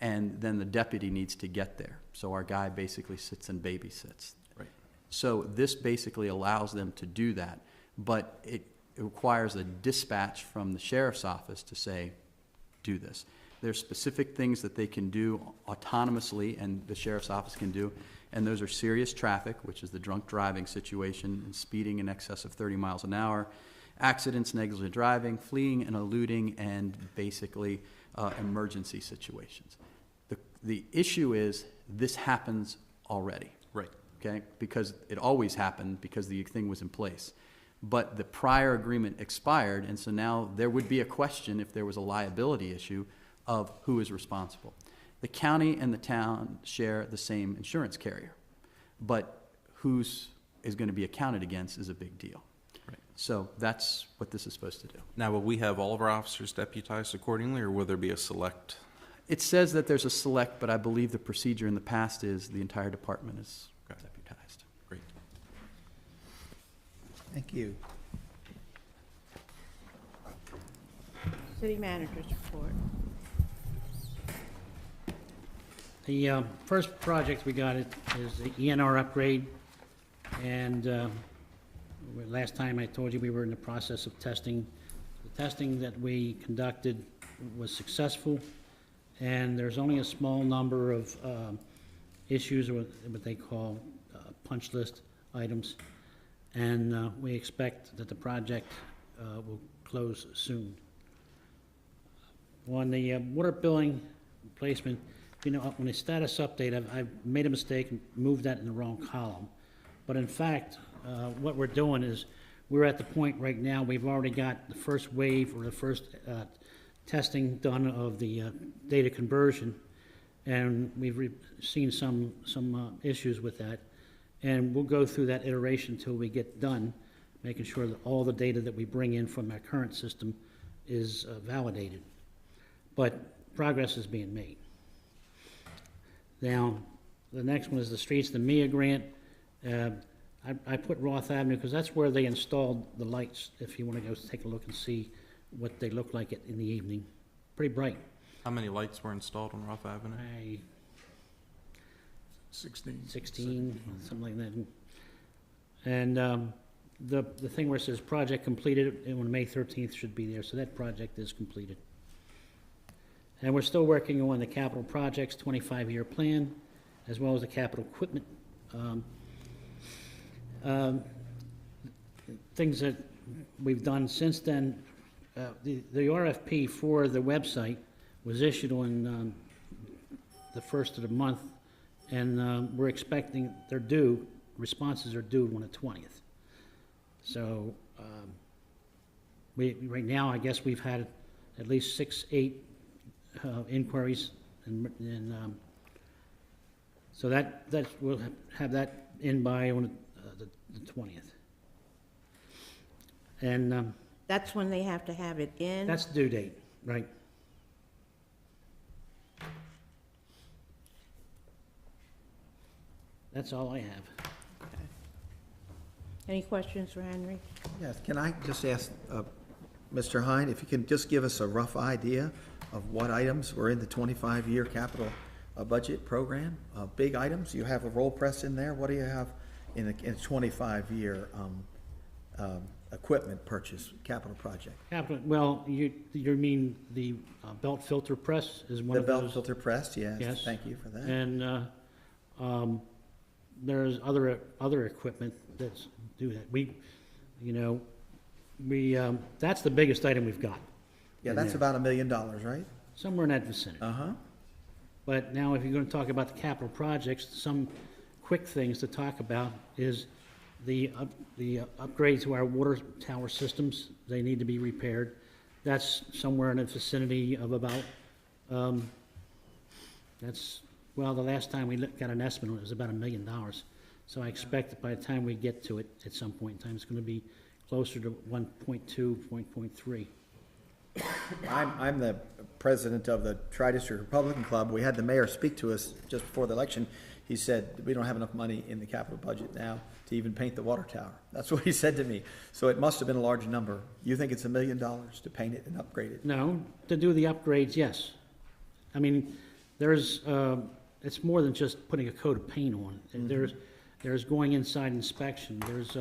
Speaker 4: and then the deputy needs to get there. So our guy basically sits and babysits.
Speaker 2: Right.
Speaker 4: So this basically allows them to do that, but it requires a dispatch from the sheriff's office to say, do this. There's specific things that they can do autonomously and the sheriff's office can do, and those are serious traffic, which is the drunk driving situation, and speeding in excess of 30 miles an hour, accidents, negligent driving, fleeing and eluding, and basically emergency situations. The issue is this happens already.
Speaker 2: Right.
Speaker 4: Okay, because it always happened because the thing was in place. But the prior agreement expired, and so now there would be a question if there was a liability issue of who is responsible. The county and the town share the same insurance carrier, but whose is going to be accounted against is a big deal.
Speaker 2: Right.
Speaker 4: So that's what this is supposed to do.
Speaker 2: Now, will we have all of our officers deputized accordingly, or will there be a select?
Speaker 4: It says that there's a select, but I believe the procedure in the past is the entire department is
Speaker 2: Okay.
Speaker 4: deputized.
Speaker 2: Great.
Speaker 6: Thank you.
Speaker 1: City manager's report.
Speaker 10: The first project we got is the ENR upgrade, and last time I told you we were in the process of testing. The testing that we conducted was successful, and there's only a small number of issues, or what they call punch list items, and we expect that the project will close soon. On the water billing replacement, on the status update, I've made a mistake and moved that in the wrong column. But in fact, what we're doing is, we're at the point right now, we've already got the first wave or the first testing done of the data conversion, and we've seen some issues with that. And we'll go through that iteration until we get done, making sure that all the data that we bring in from our current system is validated. But progress is being made. Now, the next one is the Streets to MIA grant. I put Roth Avenue because that's where they installed the lights, if you want to go take a look and see what they look like in the evening. Pretty bright.
Speaker 2: How many lights were installed on Roth Avenue?
Speaker 9: 16.
Speaker 10: 16, something like that. And the thing where it says project completed, and on May 13th should be there, so that project is completed. And we're still working on the capital projects 25-year plan, as well as the capital equipment. Things that we've done since then, the RFP for the website was issued on the first of the month, and we're expecting, they're due, responses are due on the 20th. So right now, I guess we've had at least 6, 8 inquiries, and so that we'll have that in by on the 20th. And
Speaker 1: That's when they have to have it in?
Speaker 10: that's the due date, right? That's all I have.
Speaker 1: Any questions for Henry?
Speaker 6: Yes, can I just ask, Mr. Hine, if you can just give us a rough idea of what items were in the 25-year capital budget program? Big items, you have a roll press in there, what do you have in a 25-year equipment purchase, capital project?
Speaker 10: Capital, well, you mean the belt filter press is one
Speaker 6: The
Speaker 10: of those?
Speaker 6: belt filter press, yes,
Speaker 10: Yes.
Speaker 6: thank you for that.
Speaker 10: And there's other equipment that's do that. That's the biggest item we've got.
Speaker 6: Yeah,
Speaker 10: in
Speaker 6: that's
Speaker 10: there.
Speaker 6: about $1 million, right?
Speaker 10: Somewhere in that vicinity.
Speaker 6: Uh-huh.
Speaker 10: But now, if you're going to talk about the capital projects, some quick things to talk about is the upgrade to our water tower systems. They need to be repaired. That's somewhere in the vicinity of about, the last time we got an estimate, it was about $1 million. So I expect that by the time we get to it, at some point in time, it's going to be closer to 1.2, 1.3.
Speaker 6: I'm the president of the Tri-District Republican Club. We had the mayor speak to us just before the election. He said, we don't have enough money in the capital budget now to even paint the water tower. That's what he said to me. So it must have been a large number. You think it's $1 million to paint it and upgrade it?
Speaker 10: No, to do the upgrades, yes. I mean, it's more than just putting a coat of paint on. There's going inside inspection. There's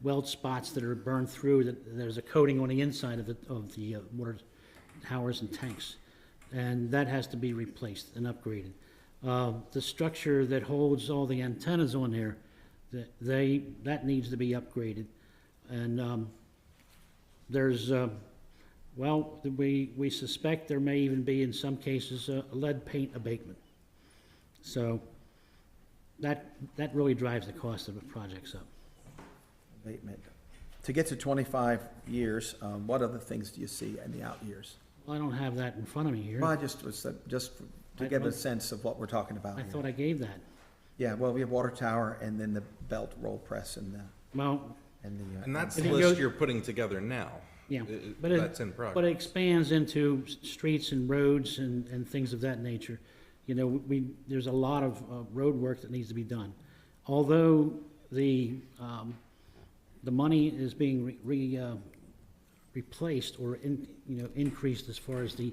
Speaker 10: weld spots that are burned through. There's a coating on the inside of the water towers and tanks, and that has to be replaced and upgraded. The structure that holds all the antennas on there, that needs to be upgraded. And we suspect there may even be, in some cases, a lead paint abatement. So that really drives the cost of the projects up.
Speaker 6: Abatement. To get to 25 years, what other things do you see in the out years?
Speaker 10: Well, I don't have that in front of me here.
Speaker 6: Well, I just was, to get a sense of what we're talking about
Speaker 10: I
Speaker 6: here.
Speaker 10: thought I gave that.
Speaker 6: Yeah, well, we have water tower and then the belt roll press and the.
Speaker 10: Well,
Speaker 2: And that's
Speaker 10: If
Speaker 2: the
Speaker 10: it
Speaker 2: list
Speaker 10: goes-
Speaker 2: you're putting together now.
Speaker 10: yeah.
Speaker 2: It-
Speaker 10: But
Speaker 2: That's in
Speaker 10: But it
Speaker 2: progress.
Speaker 10: expands into streets and roads and things of that nature. There's a lot of road work that needs to be done. Although the money is being replaced or increased as far as the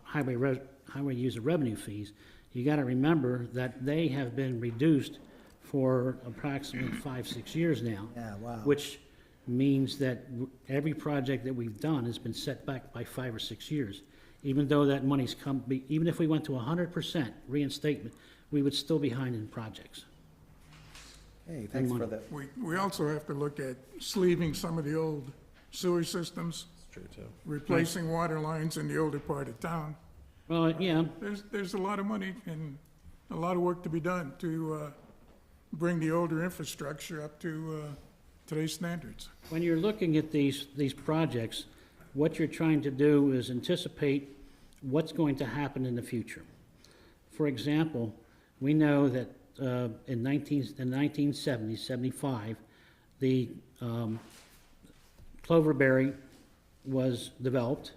Speaker 10: highway user revenue fees, you got to remember that they have been reduced for approximately 5-6 years now.
Speaker 6: Yeah, wow.
Speaker 10: Which means that every project that we've done has been set back by 5 or 6 years. Even though that money's even if we went to 100% reinstatement, we would still be behind in projects.
Speaker 6: Hey, thanks for that.
Speaker 9: We also have to look at sleeving some of the old sewer systems,
Speaker 2: True, too.
Speaker 9: replacing water lines in the older part of town.
Speaker 10: Well, yeah,
Speaker 9: There's a lot of money and a lot of work to be done to bring the older infrastructure up to today's standards.
Speaker 10: when you're looking at these projects, what you're trying to do is anticipate what's going to happen in the future. For example, we know that in 1970, 75, the Cloverberry was developed,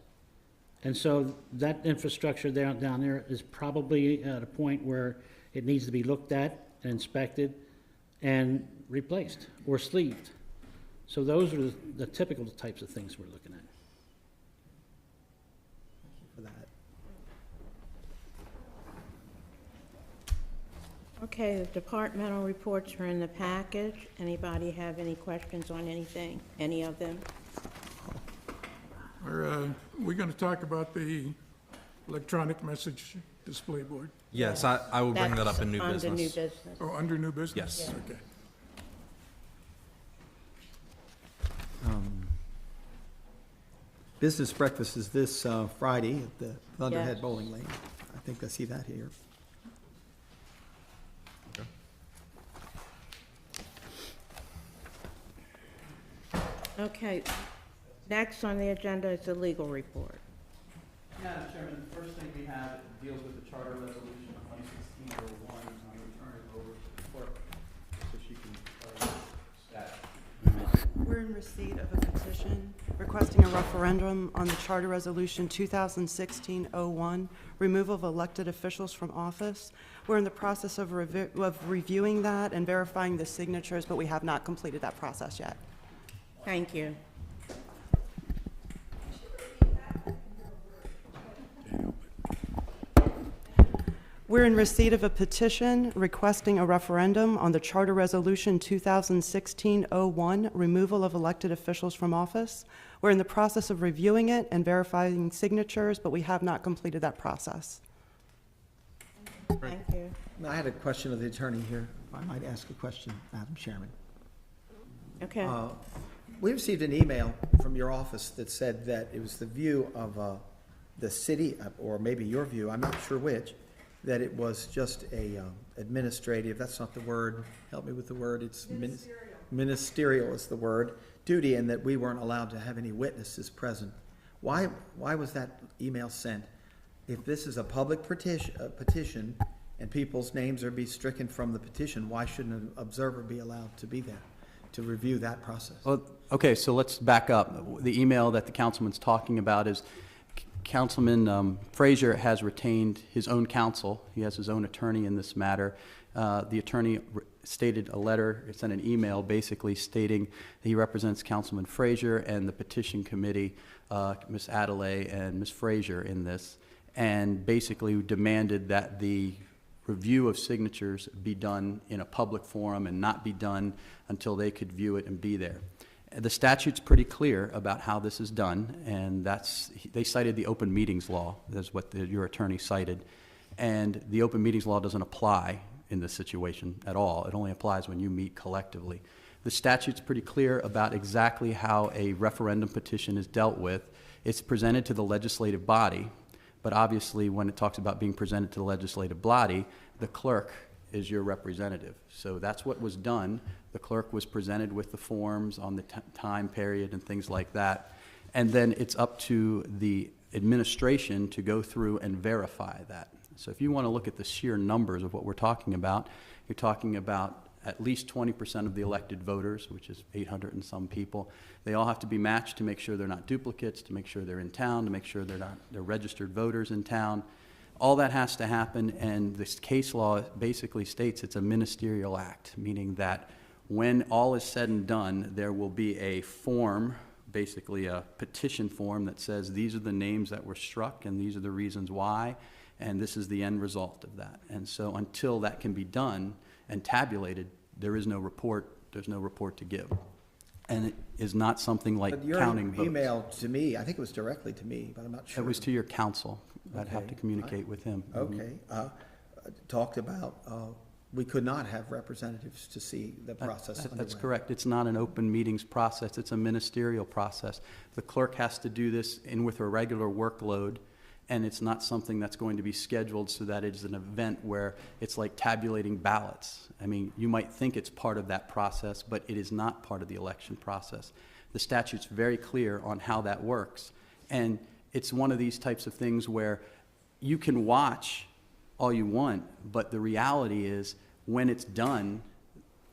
Speaker 10: and so that infrastructure down there is probably at a point where it needs to be looked at and inspected and replaced or sleeved. So those are the typical types of things we're looking at.
Speaker 6: For that.
Speaker 1: Okay, the departmental reports are in the package. Anybody have any questions on anything, any of them?
Speaker 9: Are we going to talk about the electronic message display board?
Speaker 2: Yes, I will bring that up in new
Speaker 1: That's under new
Speaker 2: business.
Speaker 1: business.
Speaker 9: Oh, under new business?
Speaker 2: Yes.
Speaker 9: Okay.
Speaker 6: Business breakfast is this Friday at the Thunderhead
Speaker 1: Yes.
Speaker 6: Bowling Lane. I think I see that here.
Speaker 1: Okay, next on the agenda is the legal report.
Speaker 4: Madam Chairman, the first thing we have deals with the charter resolution 2016-01. I'm going to turn it over to the clerk so she can tell you status.
Speaker 11: We're in receipt of a petition requesting a referendum on the Charter Resolution 2016-01, removal of elected officials from office. We're in the process of reviewing that and verifying the signatures, but we have not completed that process yet.
Speaker 1: Thank you.
Speaker 11: We're in receipt of a petition requesting a referendum on the Charter Resolution 2016-01, removal of elected officials from office. We're in the process of reviewing it and verifying signatures, but we have not completed that process.
Speaker 1: Thank you.
Speaker 6: I had a question of the attorney here. If I might ask a question, Madam Chairman.
Speaker 1: Okay.
Speaker 6: We received an email from your office that said that it was the view of the city, or maybe your view, I'm not sure which, that it was just a administrative, that's not the word, help me with the word, it's ministerial is the word, duty, and that we weren't allowed to have any witnesses present. Why was that email sent? If this is a public petition and people's names are be stricken from the petition, why shouldn't an observer be allowed to be there to review that process?
Speaker 4: Well, okay, so let's back up. The email that the councilman's talking about is Councilman Frazier has retained his own counsel. He has his own attorney in this matter. The attorney stated a letter, sent an email basically stating that he represents Councilman Frazier and the petition committee, Ms. Adelaide and Ms. Frazier in this, and basically demanded that the review of signatures be done in a public forum and not be done until they could view it and be there. The statute's pretty clear about how this is done, and they cited the open meetings law. That's what your attorney cited. And the open meetings law doesn't apply in this situation at all. It only applies when you meet collectively. The statute's pretty clear about exactly how a referendum petition is dealt with. It's presented to the legislative body, but obviously when it talks about being presented to the legislative body, the clerk is your representative. So that's what was done. The clerk was presented with the forms on the time period and things like that. And then it's up to the administration to go through and verify that. So if you want to look at the sheer numbers of what we're talking about, you're talking about at least 20% of the elected voters, which is 800 and some people. They all have to be matched to make sure they're not duplicates, to make sure they're in town, to make sure they're registered voters in town. All that has to happen, and this case law basically states it's a ministerial act, meaning that when all is said and done, there will be a form, basically a petition form that says these are the names that were struck and these are the reasons why, and this is the end result of that. And so until that can be done and tabulated, there is no report, there's no report to give. And it is not something like counting votes.
Speaker 6: But your email to me, I think it was directly to me, but I'm not sure.
Speaker 4: It was to your counsel. I'd have to
Speaker 6: Okay.
Speaker 4: communicate with him.
Speaker 6: Okay. Talked about, we could not have representatives to see the process underway.
Speaker 4: That's correct. It's not an open meetings process. It's a ministerial process. The clerk has to do this with a regular workload, and it's not something that's going to be scheduled so that it is an event where it's like tabulating ballots. I mean, you might think it's part of that process, but it is not part of the election process. The statute's very clear on how that works, and it's one of these types of things where you can watch all you want, but the reality is when it's done,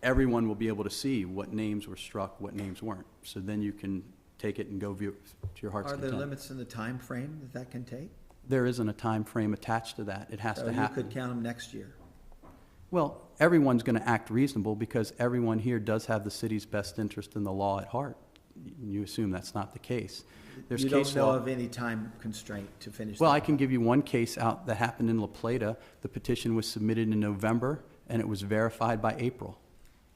Speaker 4: everyone will be able to see what names were struck, what names weren't. So then you can take it and go view it to your heart's
Speaker 6: Are
Speaker 4: content.
Speaker 6: there limits in the time frame that that can take?
Speaker 4: There isn't a time frame attached to that. It has
Speaker 6: So
Speaker 4: to
Speaker 6: you
Speaker 4: happen.
Speaker 6: could count them next year?
Speaker 4: Well, everyone's going to act reasonable because everyone here does have the city's best interest in the law at heart. You assume that's not the case. There's
Speaker 6: You
Speaker 4: case
Speaker 6: don't know
Speaker 4: law.
Speaker 6: of any time constraint to finish?
Speaker 4: Well,
Speaker 6: that?
Speaker 4: I can give you one case out that happened in La Plata. The petition was submitted in November, and it was verified by April.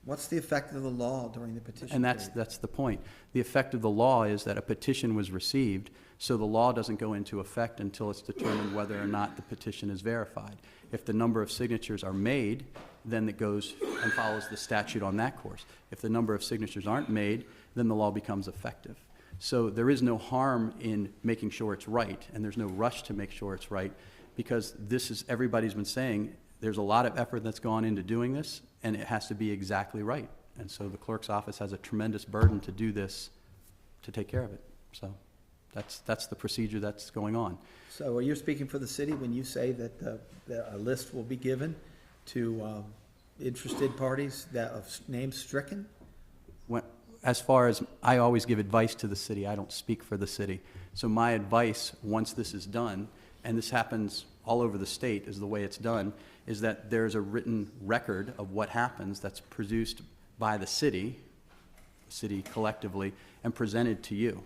Speaker 6: What's the effect of the law during the petition
Speaker 4: And
Speaker 6: period?
Speaker 4: that's the point. The effect of the law is that a petition was received, so the law doesn't go into effect until it's determined whether or not the petition is verified. If the number of signatures are made, then it goes and follows the statute on that course. If the number of signatures aren't made, then the law becomes effective. So there is no harm in making sure it's right, and there's no rush to make sure it's right, because this is, everybody's been saying, there's a lot of effort that's gone into doing this, and it has to be exactly right. And so the clerk's office has a tremendous burden to do this, to take care of it. So that's the procedure that's going on.
Speaker 6: So are you speaking for the city when you say that a list will be given to interested parties that of names stricken?
Speaker 4: As far as, I always give advice to the city, I don't speak for the city. So my advice, once this is done, and this happens all over the state is the way it's done, is that there's a written record of what happens that's produced by the city collectively, and presented to you.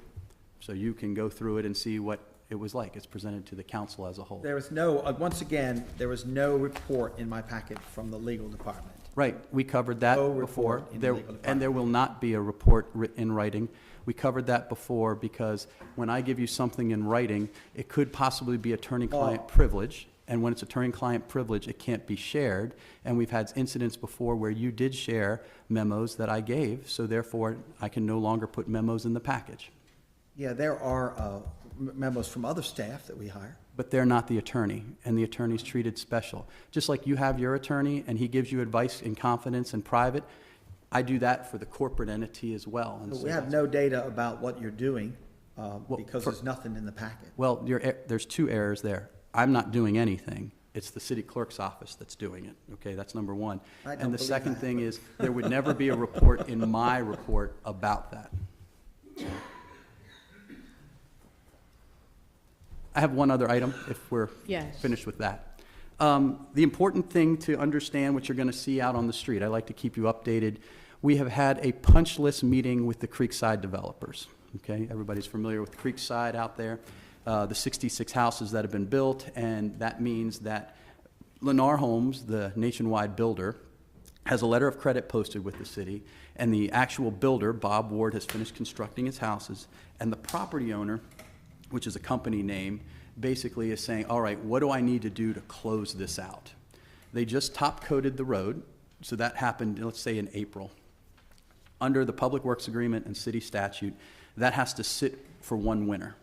Speaker 4: So you can go through it and see what it was like. It's presented to the council as a whole.
Speaker 6: There was no, once again, there was no report in my packet from the legal department.
Speaker 4: Right, we covered that
Speaker 6: No
Speaker 4: before.
Speaker 6: report in the legal department.
Speaker 4: And there will not be a report in writing. We covered that before because when I give you something in writing, it could possibly be attorney-client privilege. And when it's attorney-client privilege, it can't be shared. And we've had incidents before where you did share memos that I gave, so therefore I can no longer put memos in the package.
Speaker 6: Yeah, there are memos from other staff that we hire.
Speaker 4: But they're not the attorney, and the attorney's treated special. Just like you have your attorney and he gives you advice in confidence and private, I do that for the corporate entity as well. And
Speaker 6: But
Speaker 4: so
Speaker 6: we have
Speaker 4: that's-
Speaker 6: no data about what you're doing because
Speaker 4: for-
Speaker 6: there's nothing in the packet.
Speaker 4: Well, there's two errors there. I'm not doing anything. It's the city clerk's office that's doing it, okay? That's number one.
Speaker 6: I don't
Speaker 4: And the
Speaker 6: believe
Speaker 4: second
Speaker 6: that.
Speaker 4: thing is, there would never be a report in my report about that. I have one other item, if we're
Speaker 1: Yes.
Speaker 4: finished with that. The important thing to understand what you're going to see out on the street, I like to keep you updated. We have had a punch list meeting with the Creekside developers, okay? Everybody's familiar with Creekside out there, the 66 houses that have been built, and that means that Lennar Homes, the nationwide builder, has a letter of credit posted with the city, and the actual builder, Bob Ward, has finished constructing his houses, and the property owner, which is a company name, basically is saying, all right, what do I need to do to close this out? They just top-coated the road, so that happened, let's say, in April. Under the Public Works Agreement and city statute, that has to sit for one winter.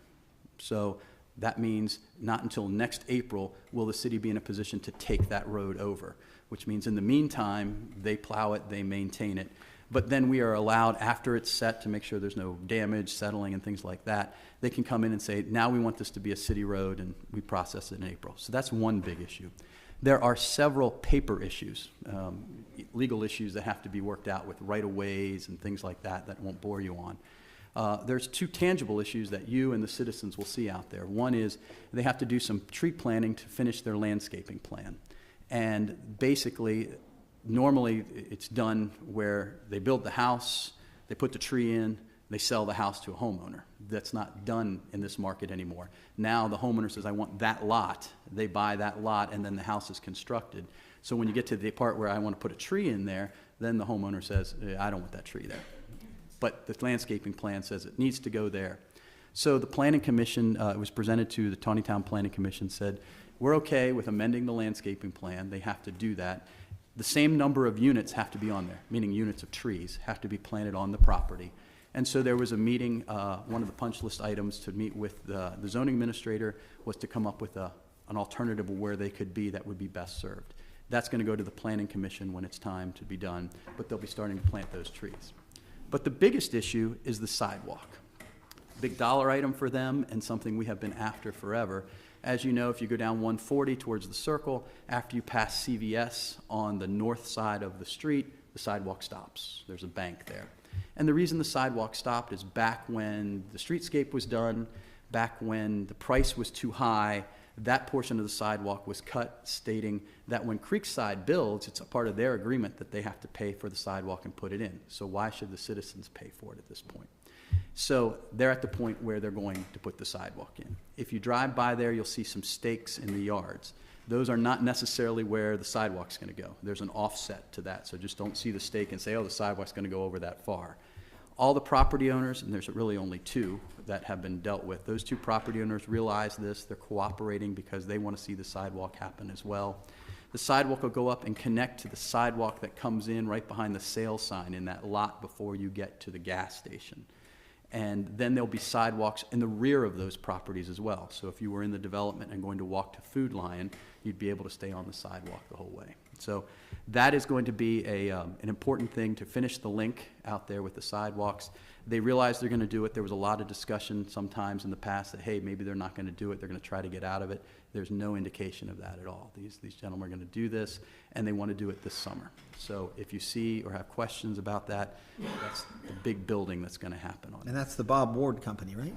Speaker 4: So that means not until next April will the city be in a position to take that road over, which means in the meantime, they plow it, they maintain it. But then we are allowed, after it's set, to make sure there's no damage, settling, and things like that, they can come in and say, now we want this to be a city road, and we process it in April. So that's one big issue. There are several paper issues, legal issues that have to be worked out with right-of-ways and things like that that won't bore you on. There's two tangible issues that you and the citizens will see out there. One is they have to do some tree planting to finish their landscaping plan. And basically, normally it's done where they build the house, they put the tree in, they sell the house to a homeowner. That's not done in this market anymore. Now the homeowner says, I want that lot. They buy that lot, and then the house is constructed. So when you get to the part where I want to put a tree in there, then the homeowner says, I don't want that tree there. But the landscaping plan says it needs to go there. So the Planning Commission, it was presented to the Taneytown Planning Commission, said, we're okay with amending the landscaping plan. They have to do that. The same number of units have to be on there, meaning units of trees have to be planted on the property. And so there was a meeting, one of the punch list items to meet with the zoning administrator was to come up with an alternative of where they could be that would be best served. That's going to go to the Planning Commission when it's time to be done, but they'll be starting to plant those trees. But the biggest issue is the sidewalk. Big dollar item for them and something we have been after forever. As you know, if you go down 140 towards the circle, after you pass CVS on the north side of the street, the sidewalk stops. There's a bank there. And the reason the sidewalk stopped is back when the streetscape was done, back when the price was too high, That portion of the sidewalk was cut, stating that when Creekside builds, it's a part of their agreement that they have to pay for the sidewalk and put it in. So why should the citizens pay for it at this point? So they're at the point where they're going to put the sidewalk in. If you drive by there, you'll see some stakes in the yards. Those are not necessarily where the sidewalk's going to go. There's an offset to that, so just don't see the stake and say, oh, the sidewalk's going to go over that far. All the property owners, and there's really only two that have been dealt with, those two property owners realize this. They're cooperating because they want to see the sidewalk happen as well. The sidewalk will go up and connect to the sidewalk that comes in right behind the sales sign in that lot before you get to the gas station. And then there'll be sidewalks in the rear of those properties as well. So if you were in the development and going to walk to Food Lion, you'd be able to stay on the sidewalk the whole way. So that is going to be an important thing to finish the link out there with the sidewalks. They realize they're going to do it. There was a lot of discussion sometimes in the past that, hey, maybe they're not going to do it. They're going to try to get out of it. There's no indication of that at all. These gentlemen are going to do this, and they want to do it this summer. So if you see or have questions about that, that's the big building that's going to happen on it.
Speaker 6: And that's the Bob Ward Company, right?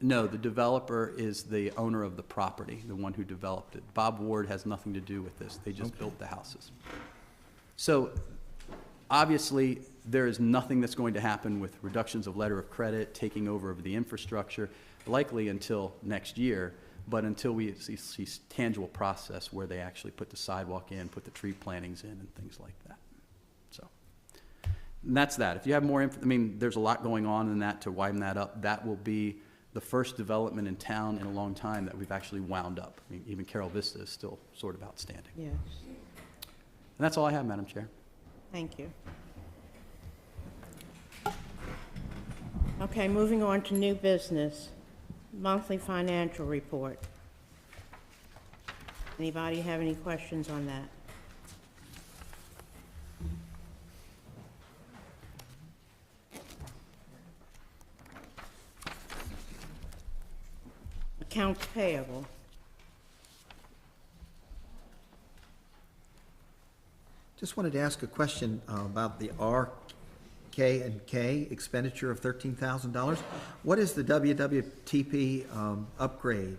Speaker 4: No, the developer is the owner of the property, the one who developed it. Bob Ward has nothing to do with this. They just built the houses. So obviously, there is nothing that's going to happen with reductions of letter of credit, taking over of the infrastructure, likely until next year, but until we see tangible process where they actually put the sidewalk in, put the tree plantings in, and things like that. So, and that's that. If you have more I mean, there's a lot going on in that to widen that up. That will be the first development in town in a long time that we've actually wound up. I mean, even Carol Vista is still sort of outstanding.
Speaker 1: Yes,
Speaker 4: And that's all I have, Madam Chair.
Speaker 1: thank you. Okay, moving on to new business, monthly financial report. Anybody have any questions on that? Accounts payable.
Speaker 6: Just wanted to ask a question about the RK&K expenditure of $13,000. What is the WWTP upgrade,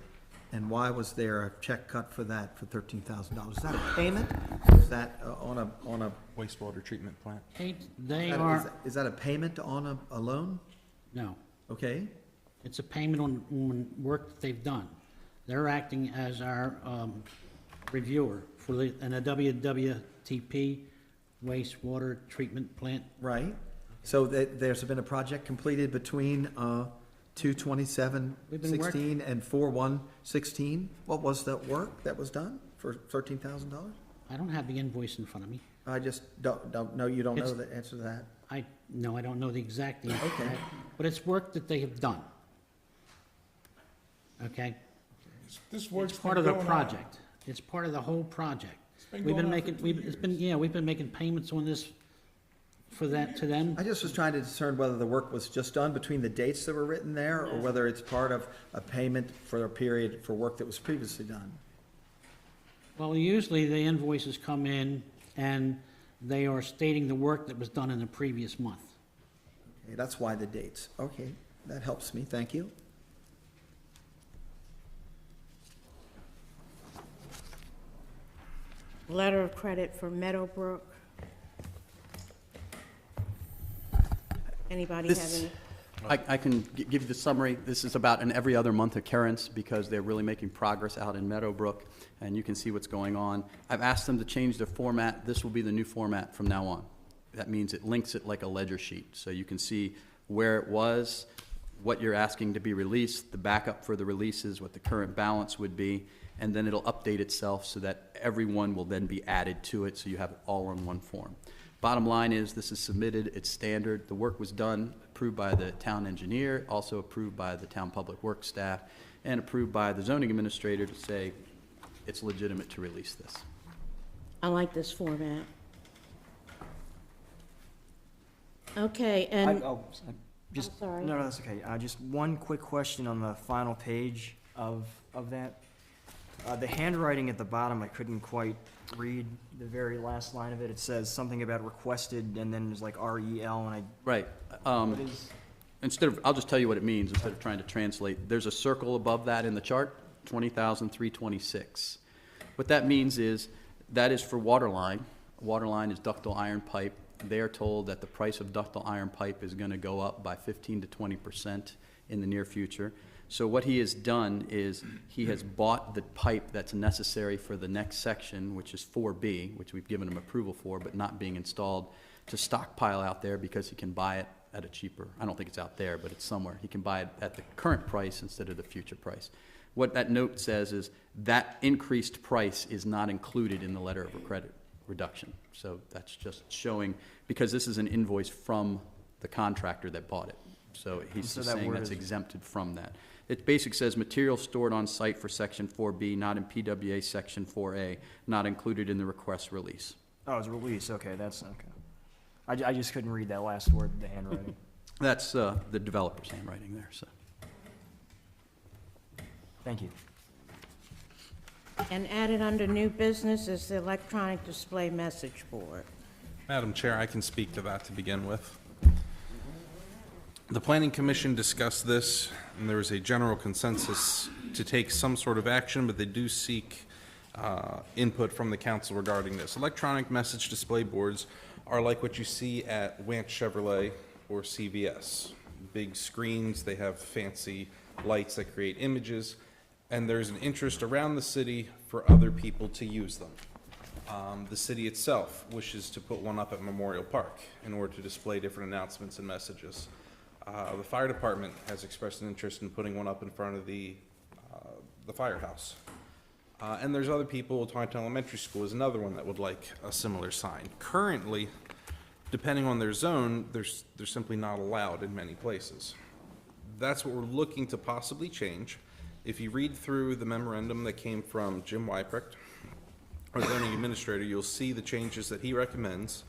Speaker 6: and why was there a check cut for that for $13,000? Is that a payment? Is that on a
Speaker 2: Wastewater treatment plant.
Speaker 10: They are,
Speaker 6: is that a payment on a loan?
Speaker 10: no,
Speaker 6: Okay.
Speaker 10: it's a payment on work that they've done. They're acting as our reviewer for and a WWTP wastewater treatment plant.
Speaker 6: Right. So there's been a project completed between 2/27/16 and 4/1/16. What was the work that was done for $13,000?
Speaker 10: I don't have the invoice in front of me.
Speaker 6: I just don't know. You don't know
Speaker 10: It's-
Speaker 6: the answer to that?
Speaker 10: No, I don't know the exact answer to
Speaker 6: Okay.
Speaker 10: that, but it's work that they have done. Okay?
Speaker 9: This work's
Speaker 10: It's part
Speaker 9: been
Speaker 10: of the
Speaker 9: going on.
Speaker 10: project. It's part of the whole project.
Speaker 9: been
Speaker 10: We've
Speaker 9: going
Speaker 10: been
Speaker 9: on for
Speaker 10: making,
Speaker 9: 2 years.
Speaker 10: we've been making payments on this for that to them.
Speaker 6: I just was trying to discern whether the work was just done between the dates that were written there, or whether it's part of a payment for a period for work that was previously done.
Speaker 10: Well, usually the invoices come in and they are stating the work that was done in the previous month.
Speaker 6: Okay, that's why the dates. Okay, that helps me. Thank you.
Speaker 1: Letter of credit for Meadowbrook. Anybody have
Speaker 4: This-
Speaker 1: any?
Speaker 4: I can give you the summary. This is about an every other month occurrence because they're really making progress out in Meadowbrook, and you can see what's going on. I've asked them to change their format. This will be the new format from now on. That means it links it like a ledger sheet, so you can see where it was, what you're asking to be released, the backup for the releases, what the current balance would be, and then it'll update itself so that everyone will then be added to it, so you have it all in one form. Bottom line is, this is submitted, it's standard. The work was done, approved by the town engineer, also approved by the town public works staff, and approved by the zoning administrator to say it's legitimate to release this.
Speaker 1: I like this format. Okay,
Speaker 7: I-
Speaker 1: and,
Speaker 7: oh, just,
Speaker 1: sorry.
Speaker 7: no, that's okay. Just one quick question on the final page of that. The handwriting at the bottom, I couldn't quite read the very last line of it. It says something about requested, and then there's like REL, and
Speaker 4: Right.
Speaker 7: what is?
Speaker 4: Instead of, I'll just tell you what it means instead of trying to translate. There's a circle above that in the chart. $20,326. What that means is that is for water line. Water line is ductile iron pipe. They are told that the price of ductile iron pipe is going to go up by 15 to 20% in the near future. So what he has done is he has bought the pipe that's necessary for the next section, which is 4B, which we've given him approval for, but not being installed, to stockpile out there because he can buy it at a cheaper, I don't think it's out there, but it's somewhere. He can buy it at the current price instead of the future price. What that note says is that increased price is not included in the letter of credit reduction. So that's just showing, because this is an invoice from the contractor that bought it. So he's
Speaker 7: So
Speaker 4: just
Speaker 7: that
Speaker 4: saying
Speaker 7: word
Speaker 4: that's
Speaker 7: is-
Speaker 4: exempted from that. It basically says material stored on site for section 4B, not in PWA section 4A, not included in the request release.
Speaker 7: Oh, it's release, okay, that's, okay. I just couldn't read that last word, the handwriting.
Speaker 4: That's the developer's handwriting there, so.
Speaker 7: Thank you.
Speaker 1: And added under new business is the electronic display message board.
Speaker 2: Madam Chair, I can speak to that to begin with. The Planning Commission discussed this, and there was a general consensus to take some sort of action, but they do seek input from the council regarding this. Electronic message display boards are like what you see at Wance Chevrolet or CVS. Big screens, they have fancy lights that create images, and there's an interest around the city for other people to use them. The city itself wishes to put one up at Memorial Park in order to display different announcements and messages. The fire department has expressed an interest in putting one up in front of the firehouse. And there's other people, Taneytown Elementary School is another one that would like a similar sign. Currently, depending on their zone, they're simply not allowed in many places. That's what we're looking to possibly change. If you read through the memorandum that came from Jim Wyprecht, our zoning administrator, you'll see the changes that he recommends.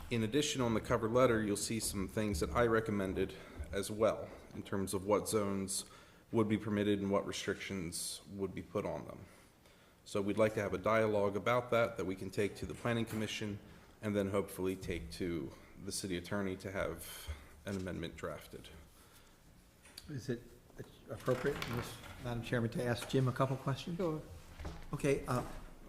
Speaker 2: In addition, on the cover letter, you'll see some things that I recommended as well in terms of what zones would be permitted and what restrictions would be put on them. So we'd like to have a dialogue about that we can take to the Planning Commission and then hopefully take to the city attorney to have an amendment drafted.
Speaker 6: Is it appropriate, Madam Chairman, to ask Jim a couple questions?
Speaker 1: Sure.
Speaker 6: Okay,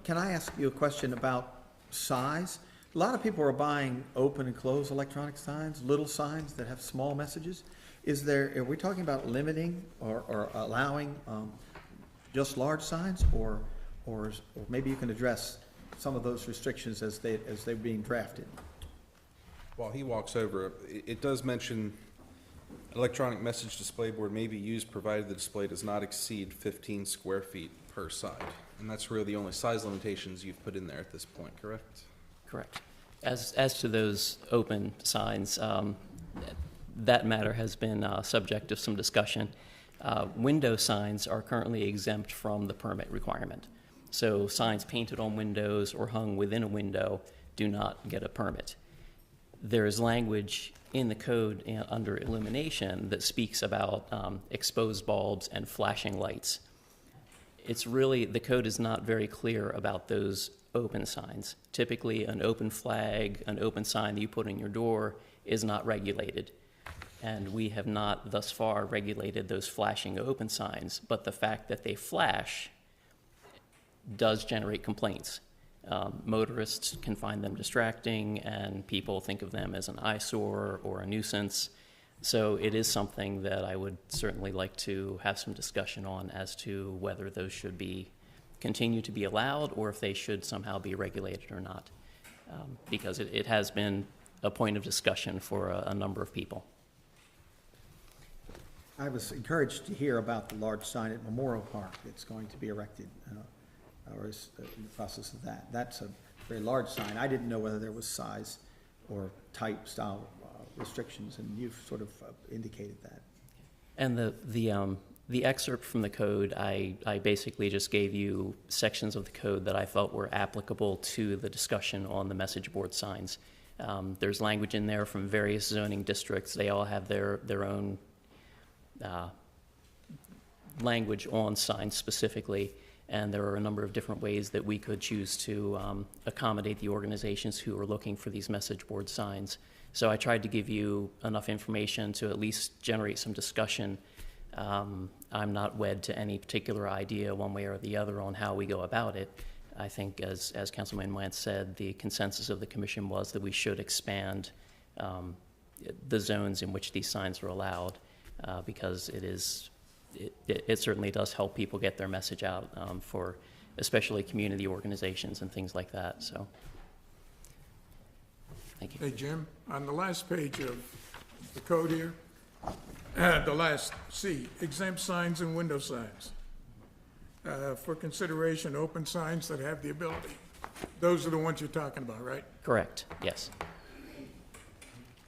Speaker 6: can I ask you a question about size? A lot of people are buying open and closed electronic signs, little signs that have small messages. Are we talking about limiting or allowing just large signs, or maybe you can address some of those restrictions as they're being drafted?
Speaker 2: While he walks over, it does mention electronic message display board may be used provided the display does not exceed 15 square feet per side. And that's really the only size limitations you've put in there at this point, correct?
Speaker 12: Correct. As to those open signs, that matter has been subject of some discussion. Window signs are currently exempt from the permit requirement. So signs painted on windows or hung within a window do not get a permit. There is language in the code under illumination that speaks about exposed bulbs and flashing lights. It's really, the code is not very clear about those open signs. Typically, an open flag, an open sign that you put on your door is not regulated. And we have not thus far regulated those flashing open signs, but the fact that they flash does generate complaints. Motorists can find them distracting, and people think of them as an eyesore or a nuisance. So it is something that I would certainly like to have some discussion on as to whether those should continue to be allowed or if they should somehow be regulated or not. Because it has been a point of discussion for a number of people.
Speaker 6: I was encouraged to hear about the large sign at Memorial Park that's going to be erected, or is in the process of that. That's a very large sign. I didn't know whether there was size or type style restrictions, and you've sort of indicated that.
Speaker 12: And the excerpt from the code, I basically just gave you sections of the code that I felt were applicable to the discussion on the message board signs. There's language in there from various zoning districts. They all have their own language on signs specifically, and there are a number of different ways that we could choose to accommodate the organizations who are looking for these message board signs. So I tried to give you enough information to at least generate some discussion I'm not wed to any particular idea one way or the other on how we go about it. I think, as Councilman Wentz said, the consensus of the commission was that we should expand the zones in which these signs are allowed, because it certainly does help people get their message out, for especially community organizations and things like that. So, thank you.
Speaker 9: Hey, Jim, on the last page of the code here, the last C, exempt signs and window signs. For consideration, open signs that have the ability. Those are the ones you're talking about, right?
Speaker 12: Correct, yes.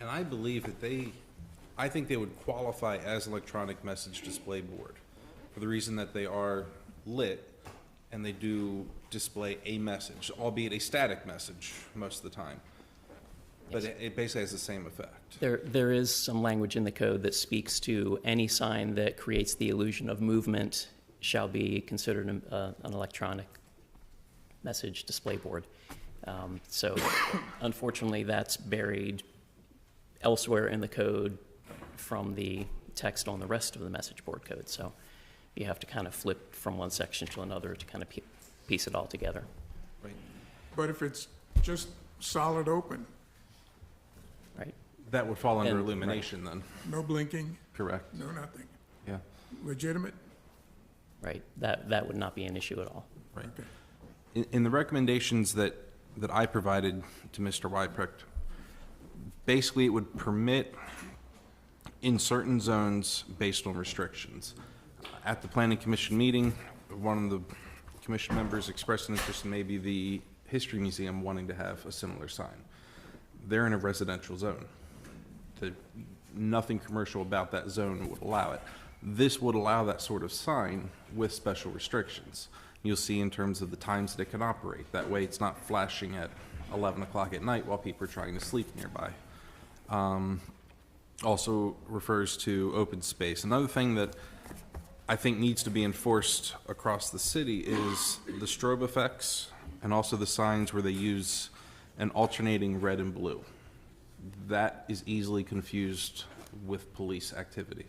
Speaker 2: And I believe that I think they would qualify as electronic message display board for the reason that they are lit and they do display a message, albeit a static message most of the time. But it basically has the same effect.
Speaker 12: There is some language in the code that speaks to any sign that creates the illusion of movement shall be considered an electronic message display board. So unfortunately, that's buried elsewhere in the code from the text on the rest of the message board code. So you have to kind of flip from one section to another to kind of piece it all together.
Speaker 2: Right.
Speaker 9: But if it's just solid open,
Speaker 12: Right.
Speaker 2: That would fall under
Speaker 12: And-
Speaker 2: illumination then.
Speaker 9: no blinking,
Speaker 2: Correct.
Speaker 9: no nothing,
Speaker 2: Yeah.
Speaker 9: legitimate?
Speaker 12: Right. That would not be an issue at all.
Speaker 2: Right.
Speaker 9: Okay.
Speaker 2: In the recommendations that I provided to Mr. Wyprecht, basically it would permit in certain zones based on restrictions. At the Planning Commission meeting, one of the commission members expressed an interest in maybe the History Museum wanting to have a similar sign. They're in a residential zone. Nothing commercial about that zone would allow it. This would allow that sort of sign with special restrictions. You'll see in terms of the times that it can operate. That way it's not flashing at 11 o'clock at night while people are trying to sleep nearby. Also refers to open space. Another thing that I think needs to be enforced across the city is the strobe effects and also the signs where they use an alternating red and blue. That is easily confused with police activity.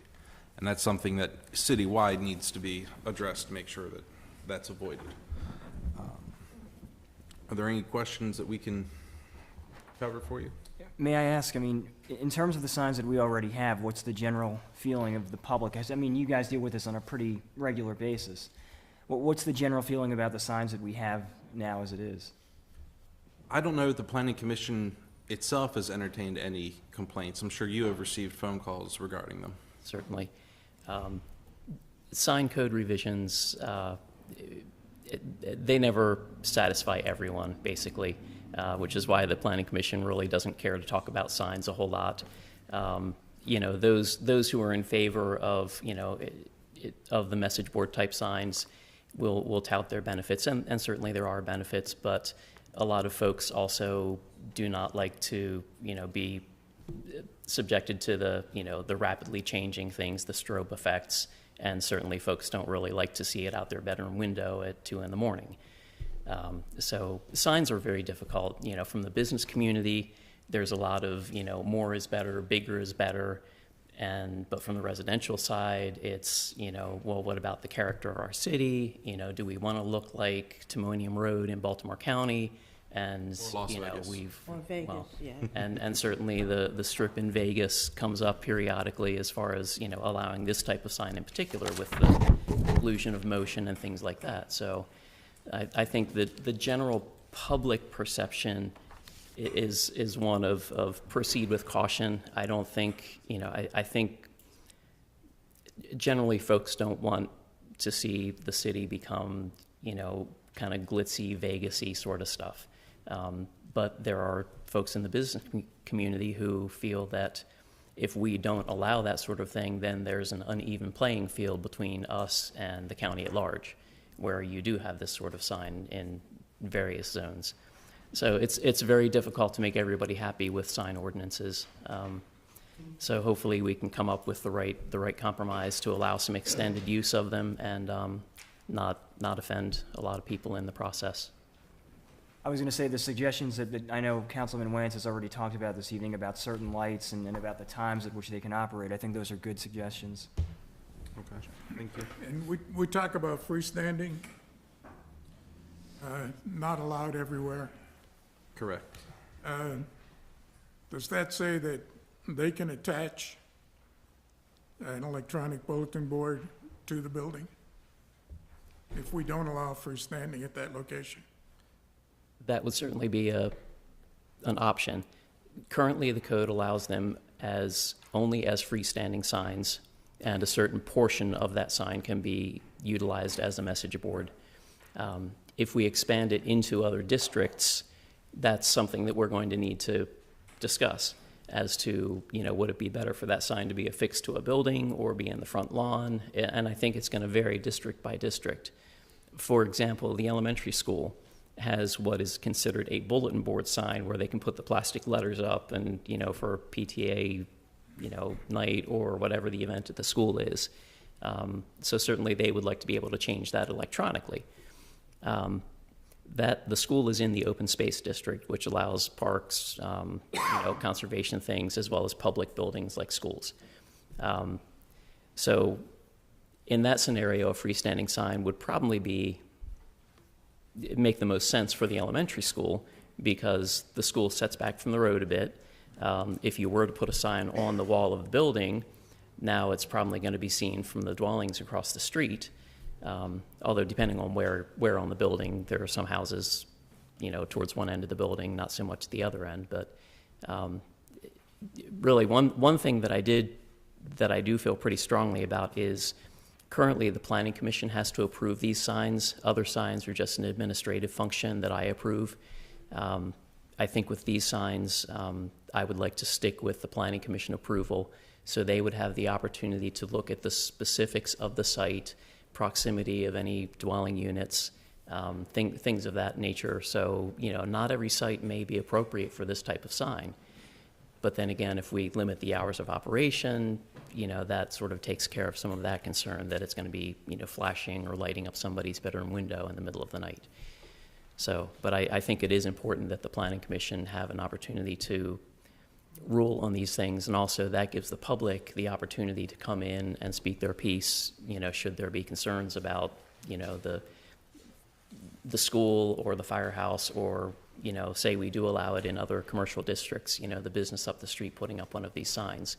Speaker 2: And that's something that citywide needs to be addressed to make sure that that's avoided. Are there any questions that we can cover for you?
Speaker 7: May I ask, I mean, in terms of the signs that we already have, what's the general feeling of the public? I mean, you guys deal with this on a pretty regular basis. What's the general feeling about the signs that we have now as it is?
Speaker 2: I don't know if the Planning Commission itself has entertained any complaints. I'm sure you have received phone calls regarding them.
Speaker 12: Certainly. Sign code revisions, they never satisfy everyone, basically, which is why the Planning Commission really doesn't care to talk about signs a whole lot. Those who are in favor of, of the message board type signs will tout their benefits, and certainly there are benefits, but a lot of folks also do not like to, be subjected to the rapidly changing things, the strobe effects, and certainly folks don't really like to see it out their bedroom window at 2 a.m. So signs are very difficult. From the business community, there's a lot of, more is better, bigger is better. But from the residential side, it's, well, what about the character of our city? Do we want to look like Timonium Road in Baltimore County? And,
Speaker 2: Or Las Vegas.
Speaker 1: Or Vegas, yeah.
Speaker 12: And certainly the strip in Vegas comes up periodically as far as, allowing this type of sign in particular with the illusion of motion and things like that. So I think that the general public perception is one of proceed with caution. I don't think, I think generally folks don't want to see the city become, kind of glitzy, Vegas-y sort of stuff. But there are folks in the business community who feel that if we don't allow that sort of thing, then there's an uneven playing field between us and the county at large, where you do have this sort of sign in various zones. So it's very difficult to make everybody happy with sign ordinances. So hopefully we can come up with the right compromise to allow some extended use of them and not offend a lot of people in the process.
Speaker 7: I was going to say the suggestions that I know Councilman Wentz has already talked about this evening about certain lights and about the times at which they can operate. I think those are good suggestions.
Speaker 2: Okay, thank you.
Speaker 9: And we talk about freestanding, not allowed everywhere.
Speaker 2: Correct.
Speaker 9: Does that say that they can attach an electronic bulletin board to the building if we don't allow freestanding at that location?
Speaker 12: That would certainly be an option. Currently, the code allows them only as freestanding signs, and a certain portion of that sign can be utilized as a message board. If we expand it into other districts, that's something that we're going to need to discuss as to, would it be better for that sign to be affixed to a building or be in the front lawn? And I think it's going to vary district by district. For example, the elementary school has what is considered a bulletin board sign where they can put the plastic letters up and, for PTA, night or whatever the event at the school is. So certainly they would like to be able to change that electronically. That the school is in the open space district, which allows parks, conservation things, as well as public buildings like schools. So in that scenario, a freestanding sign would probably make the most sense for the elementary school because the school sets back from the road a bit. If you were to put a sign on the wall of the building, now it's probably going to be seen from the dwellings across the street. Although depending on where on the building, there are some houses, towards one end of the building, not so much the other end. But really, one thing that I do feel pretty strongly about is currently the Planning Commission has to approve these signs. Other signs are just an administrative function that I approve. I think with these signs, I would like to stick with the Planning Commission approval, so they would have the opportunity to look at the specifics of the site, proximity of any dwelling units, things of that nature. So, not every site may be appropriate for this type of sign. But then again, if we limit the hours of operation, that sort of takes care of some of that concern that it's going to be, flashing or lighting up somebody's bedroom window in the middle of the night. So, but I think it is important that the Planning Commission have an opportunity to rule on these things, and also that gives the public the opportunity to come in and speak their piece, should there be concerns about, the school or the firehouse, or, say we do allow it in other commercial districts, the business up the street putting up one of these signs.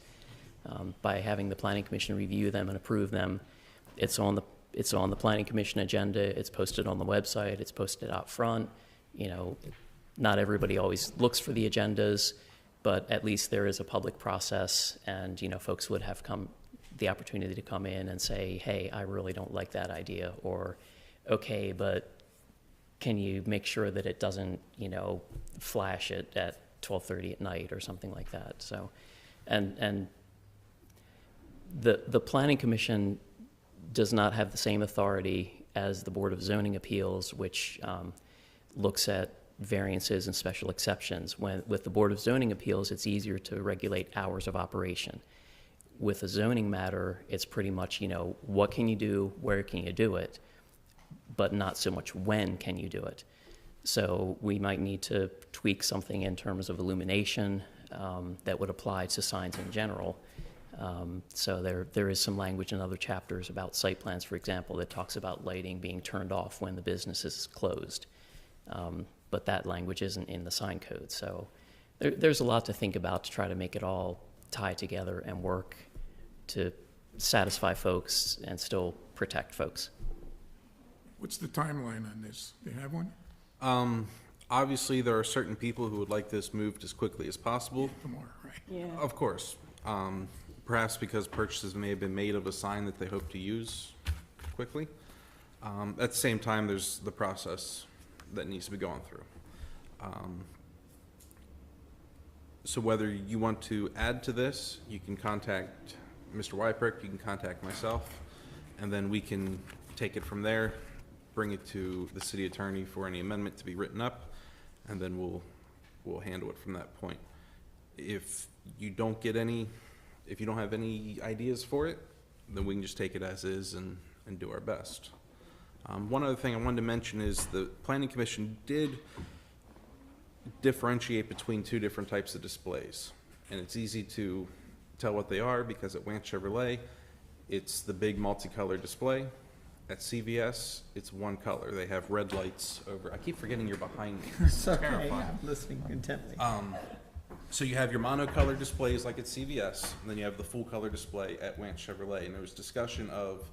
Speaker 12: By having the Planning Commission review them and approve them, it's on the Planning Commission agenda, it's posted on the website, it's posted out front. Not everybody always looks for the agendas, but at least there is a public process, and folks would have the opportunity to come in and say, hey, I really don't like that idea, or okay, but can you make sure that it doesn't flash it at 12:30 at night or something like that. So and the Planning Commission does not have the same authority as the Board of Zoning Appeals, which looks at variances and special exceptions. With the Board of Zoning Appeals, it's easier to regulate hours of operation. With a zoning matter, it's pretty much, what can you do, where can you do it, but not so much when can you do it. So we might need to tweak something in terms of illumination that would apply to signs in general. So there is some language in other chapters about site plans, for example, that talks about lighting being turned off when the business is closed. But that language isn't in the sign code. So there's a lot to think about to try to make it all tie together and work to satisfy folks and still protect folks.
Speaker 9: What's the timeline on this? Do you have one?
Speaker 2: Obviously, there are certain people who would like this moved as quickly as possible.
Speaker 9: Tomorrow, right?
Speaker 1: Yeah.
Speaker 2: Of course. Perhaps because purchases may have been made of a sign that they hope to use quickly. At the same time, there's the process that needs to be gone through. So whether you want to add to this, you can contact Mr. Wyprick, you can contact myself, and then we can take it from there, bring it to the city attorney for any amendment to be written up, and then we'll handle it from that point. If you don't have any ideas for it, then we can just take it as is and do our best. One other thing I wanted to mention is the Planning Commission did differentiate between two different types of displays. And it's easy to tell what they are because at Wance Chevrolet, It's the big multicolored display. At CVS, it's one color. They have red lights over. I keep forgetting you're behind me. It's terrifying.
Speaker 6: I'm listening intently.
Speaker 2: So you have your monocolor displays like at CVS, and then you have the full color display at Wance Chevrolet. And there was discussion of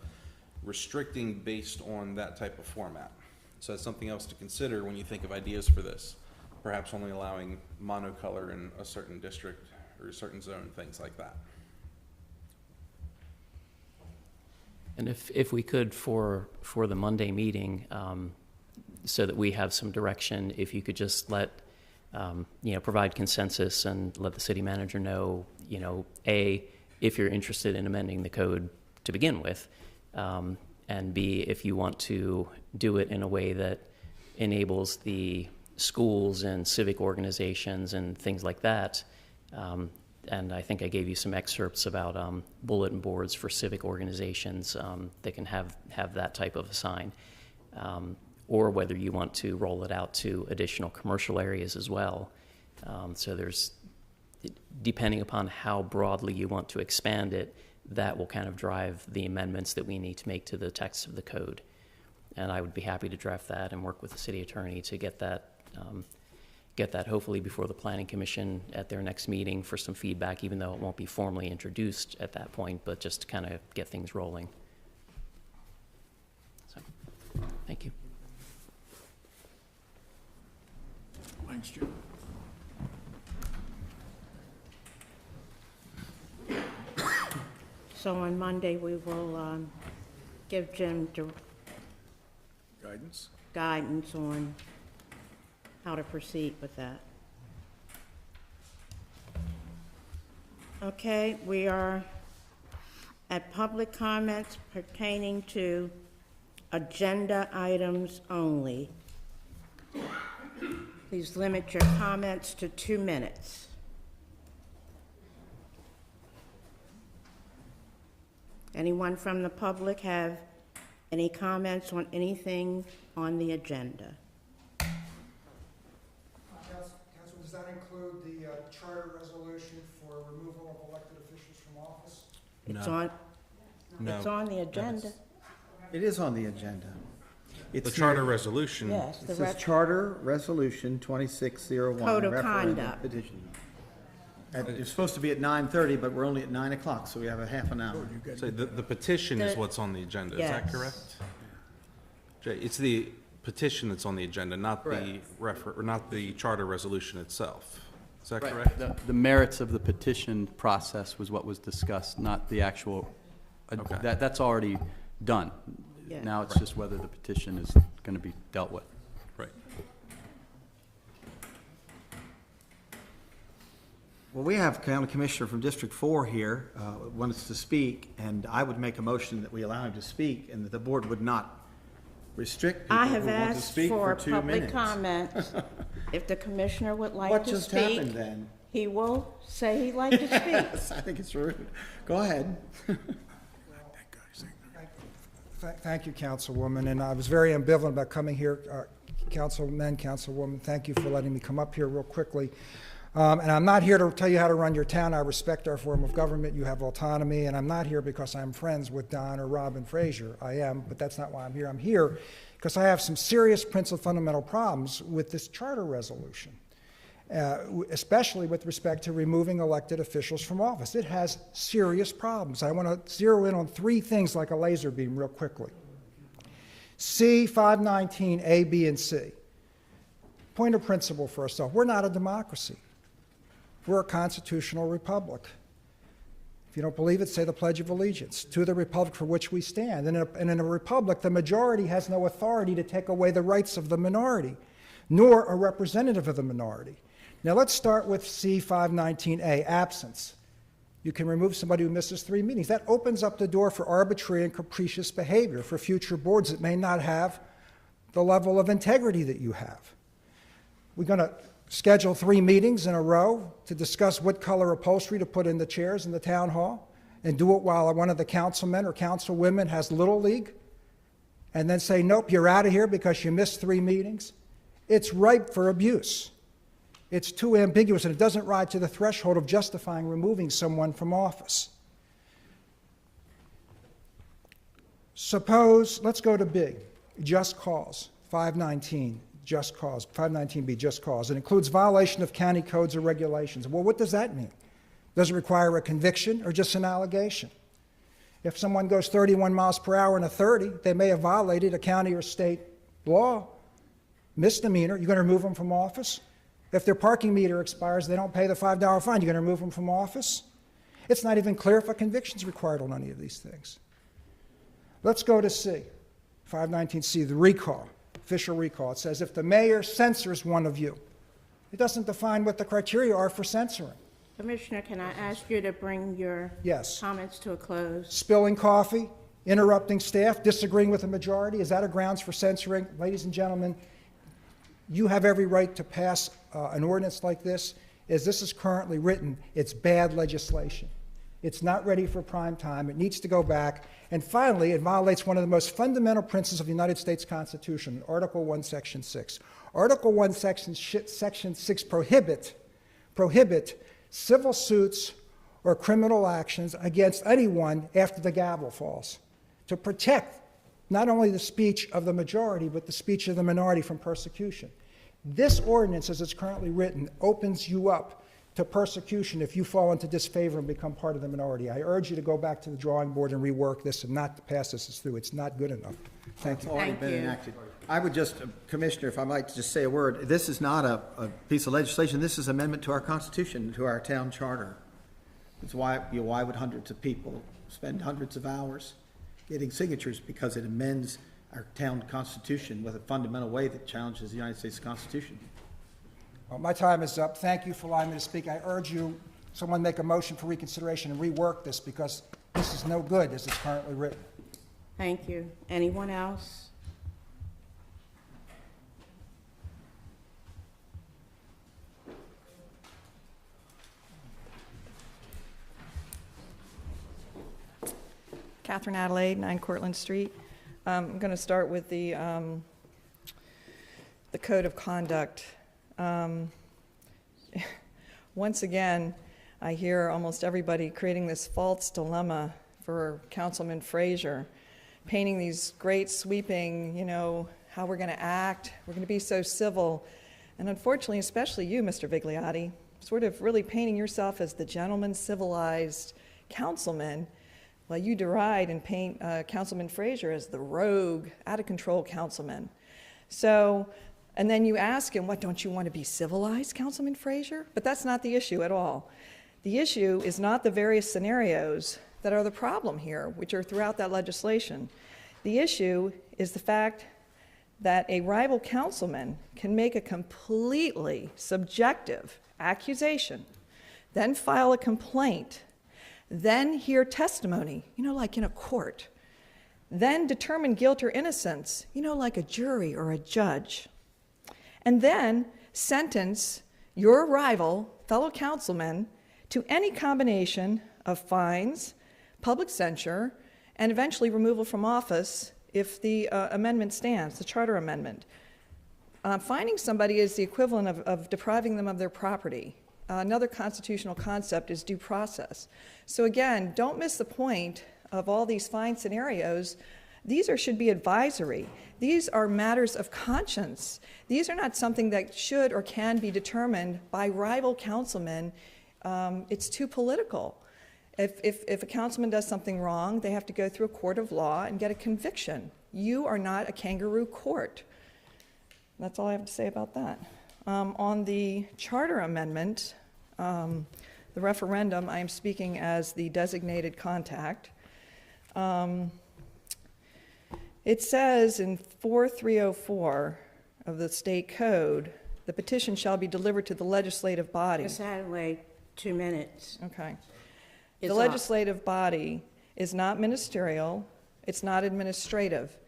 Speaker 2: restricting based on that type of format. So that's something else to consider when you think of ideas for this. Perhaps only allowing monocolor in a certain district or a certain zone, things like that.
Speaker 12: And if we could, for the Monday meeting, so that we have some direction, if you could just let, provide consensus and let the city manager know, A, if you're interested in amending the code to begin with, and B, if you want to do it in a way that enables the schools and civic organizations and things like that. And I think I gave you some excerpts about bulletin boards for civic organizations that can have that type of a sign, or whether you want to roll it out to additional commercial areas as well. So there's, depending upon how broadly you want to expand it, that will kind of drive the amendments that we need to make to the text of the code. And I would be happy to draft that and work with the city attorney to get that hopefully before the Planning Commission at their next meeting for some feedback, even though it won't be formally introduced at that point, but just to kind of get things rolling. So, thank you.
Speaker 9: Thanks, Jim.
Speaker 1: So on Monday, we will give Jim guidance on how to proceed with that. Okay, we are at public comments pertaining to agenda items only. Please limit your comments to 2 minutes. Anyone from the public have any comments on anything on the agenda?
Speaker 13: Council, does that include the charter resolution for removal of elected officials from office?
Speaker 1: It's
Speaker 2: No.
Speaker 1: on,
Speaker 2: No.
Speaker 1: it's on the agenda.
Speaker 6: It is on the agenda.
Speaker 2: The
Speaker 6: It's
Speaker 2: charter resolution.
Speaker 1: Yes,
Speaker 6: It
Speaker 1: the
Speaker 6: says Charter Resolution 2601.
Speaker 1: Code of
Speaker 6: referendum
Speaker 1: conduct.
Speaker 6: Petition. It's supposed to be at 9:30, but we're only at 9 o'clock, so we have a half an hour.
Speaker 2: So the petition is
Speaker 1: The-
Speaker 2: what's on the agenda, is that
Speaker 1: Yes.
Speaker 2: correct? Jay, it's the petition that's on the agenda, not the not the charter resolution itself. Is that correct?
Speaker 4: The merits of the petition process was what was discussed, not the actual,
Speaker 2: Okay.
Speaker 4: that's already done.
Speaker 1: Yeah.
Speaker 4: Now it's just whether the petition is going to be dealt with.
Speaker 2: Right.
Speaker 6: Well, we have County Commissioner from District 4 here, wants to speak, and I would make a motion that we allow him to speak, and that the board would not restrict people
Speaker 1: I
Speaker 6: who
Speaker 1: have
Speaker 6: want to
Speaker 1: asked
Speaker 6: speak
Speaker 1: for
Speaker 6: for 2
Speaker 1: public
Speaker 6: minutes.
Speaker 1: comments. If the commissioner would like
Speaker 6: What
Speaker 1: to
Speaker 6: just
Speaker 1: speak,
Speaker 6: happened then?
Speaker 1: he will say he'd like to speak.
Speaker 6: I think it's rude. Go ahead.
Speaker 13: Thank you, Councilwoman, and I was very ambivalent about coming here. Councilmen, Councilwoman, thank you for letting me come up here real quickly. And I'm not here to tell you how to run your town. I respect our form of government. You have autonomy, and I'm not here because I'm friends with Don or Robin Frazier. I am, but that's not why I'm here. I'm here because I have some serious principal fundamental problems with this charter resolution, especially with respect to removing elected officials from office. It has serious problems. I want to zero in on 3 things like a laser beam real quickly. C 519, A, B, and C. Point of principle for ourselves. We're not a democracy. We're a constitutional republic. If you don't believe it, say the Pledge of Allegiance to the republic for which we stand. And in a republic, the majority has no authority to take away the rights of the minority, nor a representative of the minority. Now let's start with C 519A, absence. You can remove somebody who misses 3 meetings. That opens up the door for arbitrary and capricious behavior for future boards that may not have the level of integrity that you have. We're going to schedule 3 meetings in a row to discuss what color upholstery to put in the chairs in the town hall, and do it while one of the councilmen or councilwomen has Little League, and then say, nope, you're out of here because you missed 3 meetings. It's ripe for abuse. It's too ambiguous, and it doesn't rise to the threshold of justifying removing someone from office. Suppose, let's go to B, just cause, 519, just cause, 519B, just cause. It includes violation of county codes or regulations. Well, what does that mean? Does it require a conviction or just an allegation? If someone goes 31 miles per hour in a 30, they may have violated a county or state law, misdemeanor. You're going to remove them from office? If their parking meter expires, they don't pay the $5 fine, you're going to remove them from office? It's not even clear if a conviction is required on any of these things. Let's go to C, 519C, the recall, official recall. It says if the mayor censors one of you, it doesn't define what the criteria are for censoring.
Speaker 1: Commissioner, can I ask you to bring your
Speaker 13: Yes.
Speaker 1: comments to a close?
Speaker 13: Spilling coffee, interrupting staff, disagreeing with the majority, is that a grounds for censoring? Ladies and gentlemen, you have every right to pass an ordinance like this. As this is currently written, it's bad legislation. It's not ready for prime time. It needs to go back. And finally, it violates one of the most fundamental principles of the United States Constitution, Article 1, Section 6. Article 1, Section 6 prohibit civil suits or criminal actions against anyone after the gavel falls, to protect not only the speech of the majority, but the speech of the minority from persecution. This ordinance, as it's currently written, opens you up to persecution if you fall into disfavor and become part of the minority. I urge you to go back to the drawing board and rework this and not to pass this through. It's not good enough. Thank
Speaker 6: It's
Speaker 13: you.
Speaker 6: already
Speaker 1: Thank
Speaker 6: been
Speaker 1: you.
Speaker 6: enacted. I would just, Commissioner, if I might just say a word, this is not a piece of legislation. This is amendment to our Constitution, to our town charter. It's why would hundreds of people spend hundreds of hours getting signatures? Because it amends our town constitution with a fundamental way that challenges the United States Constitution.
Speaker 13: Well, my time is up. Thank you for allowing me to speak. I urge you, someone make a motion for reconsideration and rework this, because this is no good as it's currently written.
Speaker 1: Thank you. Anyone else?
Speaker 14: Catherine Adelaide, 9 Cortlandt Street. I'm going to start with the code of conduct. Once again, I hear almost everybody creating this false dilemma for Councilman Frazier, painting these great sweeping, how we're going to act, we're going to be so civil. And unfortunately, especially you, Mr. Vigliotti, sort of really painting yourself as the gentleman, civilized councilman, while you deride and paint Councilman Frazier as the rogue, out-of-control councilman. So, and then you ask him, what, don't you want to be civilized, Councilman Frazier? But that's not the issue at all. The issue is not the various scenarios that are the problem here, which are throughout that legislation. The issue is the fact that a rival councilman can make a completely subjective accusation, then file a complaint, then hear testimony, like in a court, then determine guilt or innocence, like a jury or a judge, and then sentence your rival, fellow councilman, to any combination of fines, public censure, and eventually removal from office if the amendment stands, the charter amendment. Fining somebody is the equivalent of depriving them of their property. Another constitutional concept is due process. So again, don't miss the point of all these fine scenarios. These should be advisory. These are matters of conscience. These are not something that should or can be determined by rival councilmen. It's too political. If a councilman does something wrong, they have to go through a court of law and get a conviction. You are not a kangaroo court. That's all I have to say about that. On the charter amendment, the referendum, I am speaking as the designated contact. It says in 4304 of the state code, the petition shall be delivered to the legislative body.
Speaker 1: Ms. Adelaide, 2 minutes.
Speaker 14: Okay.
Speaker 1: It's
Speaker 14: The
Speaker 1: up.
Speaker 14: legislative body is not ministerial, it's not administrative.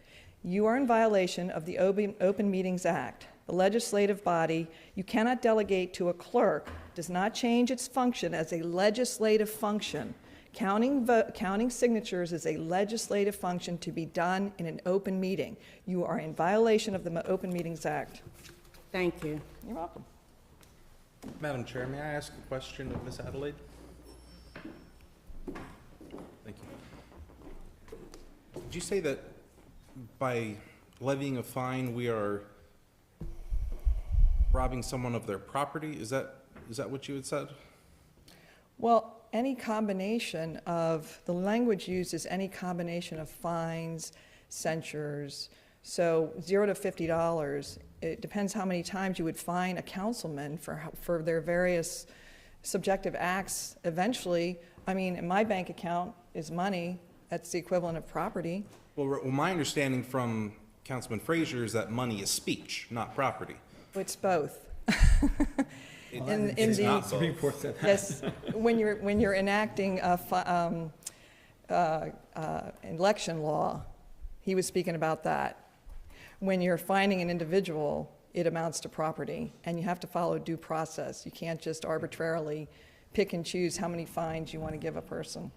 Speaker 14: You are in violation of the Open Meetings Act. The legislative body, you cannot delegate to a clerk, does not change its function as a legislative function. Counting signatures is a legislative function to be done in an open meeting. You are in violation of the Open Meetings Act.
Speaker 1: Thank you.
Speaker 14: You're welcome.
Speaker 2: Madam Chair, may I ask a question of Ms. Adelaide? Thank you. you say that by levying a fine, we are robbing someone of their property? Is that what you had said?
Speaker 14: Well, any combination of, the language used is any combination of fines, censures. So $0 to $50, it depends how many times you would fine a councilman for their various subjective acts. Eventually, I mean, in my bank account is money, that's the equivalent of property.
Speaker 2: Well, my understanding from Councilman Frazier is that money is speech, not property.
Speaker 14: It's both.
Speaker 2: It's not both.
Speaker 14: Yes, when you're enacting election law, he was speaking about that. When you're fining an individual, it amounts to property, and you have to follow due process. You can't just arbitrarily pick and choose how many fines you want to give a person.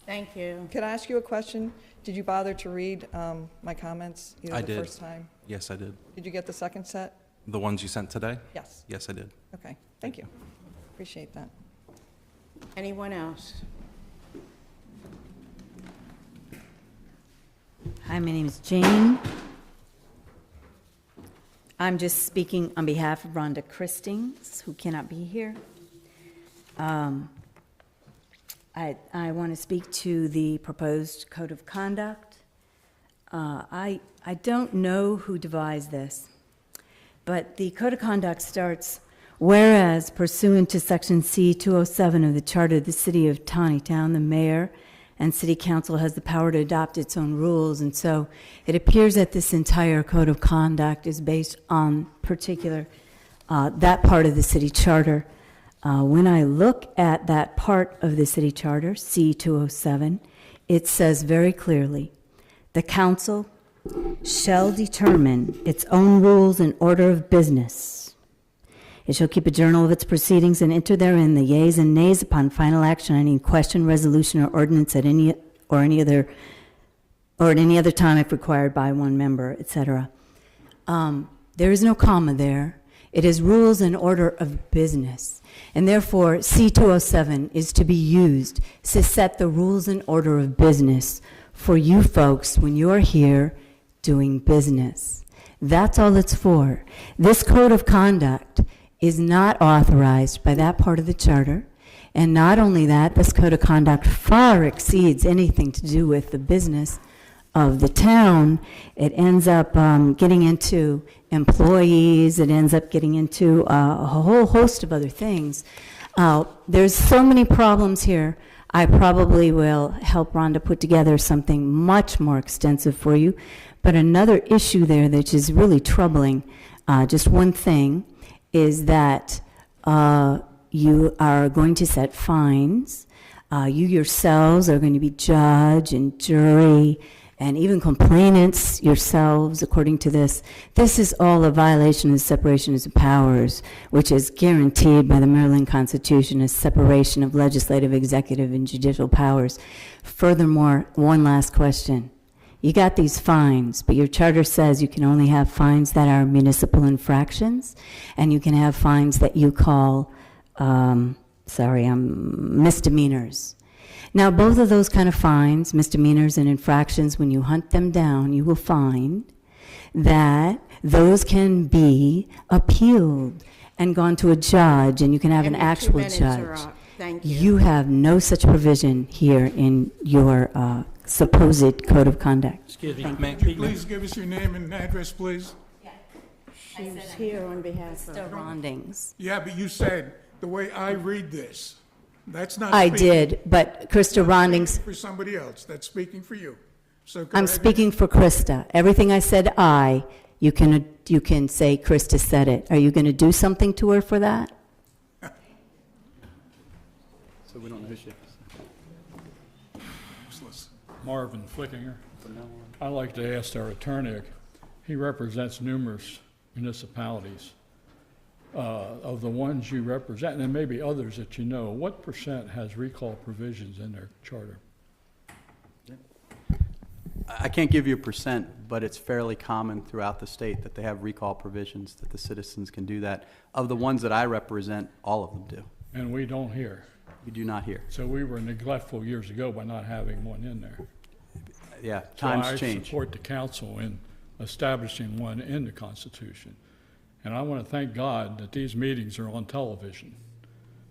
Speaker 1: Thank you.
Speaker 14: Could I ask you a question? Did you bother to read my comments
Speaker 2: I
Speaker 14: the
Speaker 2: did.
Speaker 14: first time?
Speaker 2: Yes, I did.
Speaker 14: Did you get the second set?
Speaker 2: The ones you sent today?
Speaker 14: Yes.
Speaker 2: Yes, I did.
Speaker 14: Okay, thank you. Appreciate that.
Speaker 1: Anyone else?
Speaker 15: Hi, my name is Jane. I'm just speaking on behalf of Rhonda Christings, who cannot be here. I want to speak to the proposed code of conduct. I don't know who devised this, but the code of conduct starts, whereas pursuant to section C-207 of the Charter of the City of Taneytown, the mayor and city council has the power to adopt its own rules, and so it appears that this entire code of conduct is based on particular, that part of the city charter. When I look at that part of the city charter, C-207, it says very clearly, the council shall determine its own rules and order of business. It shall keep a journal of its proceedings and enter therein the yeas and nays upon final action on any question, resolution, or ordinance at any other time if required by one member, etc. There is no comma there. It is rules and order of business. And therefore, C-207 is to be used to set the rules and order of business for you folks when you're here doing business. That's all it's for. This code of conduct is not authorized by that part of the charter. And not only that, this code of conduct far exceeds anything to do with the business of the town. It ends up getting into employees. It ends up getting into a whole host of other things. There's so many problems here. I probably will help Rhonda put together something much more extensive for you. But another issue there that is really troubling, just one thing, is that you are going to set fines. You yourselves are going to be judge and jury and even complainants yourselves, according to this. This is all a violation of the separation of powers, which is guaranteed by the Maryland Constitution as separation of legislative, executive, and judicial powers. Furthermore, one last question. You got these fines, but your charter says you can only have fines that are municipal infractions, and you can have fines that you call, misdemeanors. Now, both of those kind of fines, misdemeanors and infractions, when you hunt them down, you will find that those can be appealed and gone to a judge, and you can have an actual judge.
Speaker 1: Thank you.
Speaker 15: You have no such provision here in your supposed code of conduct.
Speaker 10: Excuse me.
Speaker 9: Could you please give us your name and address, please?
Speaker 1: She's here on behalf of...
Speaker 15: Surroundings.
Speaker 9: Yeah, but you said, the way I read this, that's not
Speaker 15: I
Speaker 9: speaking
Speaker 15: did, but Krista Rondings,
Speaker 9: for somebody else. That's speaking for you. So go
Speaker 15: I'm
Speaker 9: ahead.
Speaker 15: speaking for Krista. Everything I said you can say Krista said it. Are you going to do something to her for that?
Speaker 4: So we don't know who she is.
Speaker 16: Marvin Flickinger. I'd like to ask our attorney, he represents numerous municipalities. Of the ones you represent, and there may be others that you know, what % has recall provisions in their charter?
Speaker 4: I can't give you a %, but it's fairly common throughout the state that they have recall provisions that the citizens can do that. Of the ones that I represent, all of them do.
Speaker 16: And we don't hear.
Speaker 4: We do not hear.
Speaker 16: So we were neglectful years ago by not having one in there.
Speaker 4: Yeah,
Speaker 16: So
Speaker 4: times
Speaker 16: I
Speaker 4: change.
Speaker 16: support the council in establishing one in the Constitution. And I want to thank God that these meetings are on television,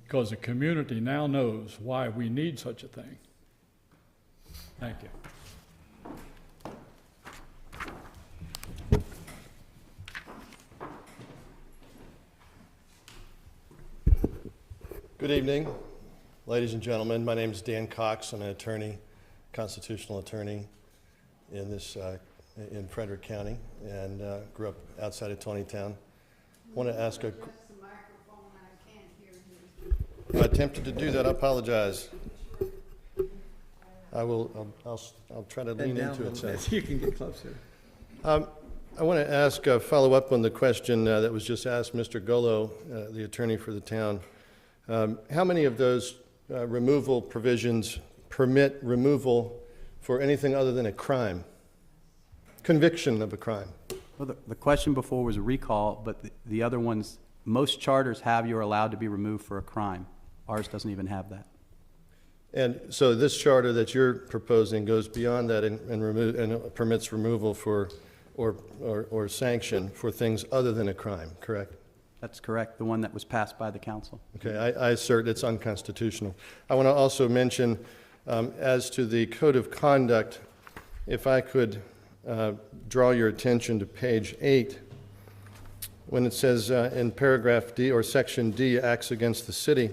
Speaker 16: because the community now knows why we need such a thing. Thank you.
Speaker 17: Good evening, ladies and gentlemen. My name is Dan Cox. I'm an attorney, constitutional attorney in in Frederick County, and grew up outside of Taneytown. I want to ask a... I attempted to do that. I apologize. I'll try to lean into it. So.
Speaker 6: You can get closer.
Speaker 17: I want to ask, follow up on the question that was just asked, Mr. Golo, the attorney for the town. How many of those removal provisions permit removal for anything other than a crime? Conviction of a crime?
Speaker 4: Well, the question before was a recall, but the other ones, most charters have you are allowed to be removed for a crime. Ours doesn't even have that.
Speaker 17: And so this charter that you're proposing goes beyond that and permits removal for or sanction for things other than a crime, correct?
Speaker 4: That's correct, the one that was passed by the council.
Speaker 17: Okay, I assert it's unconstitutional. I want to also mention, as to the code of conduct, if I could draw your attention to page 8, when it says in paragraph D or section D, acts against the city.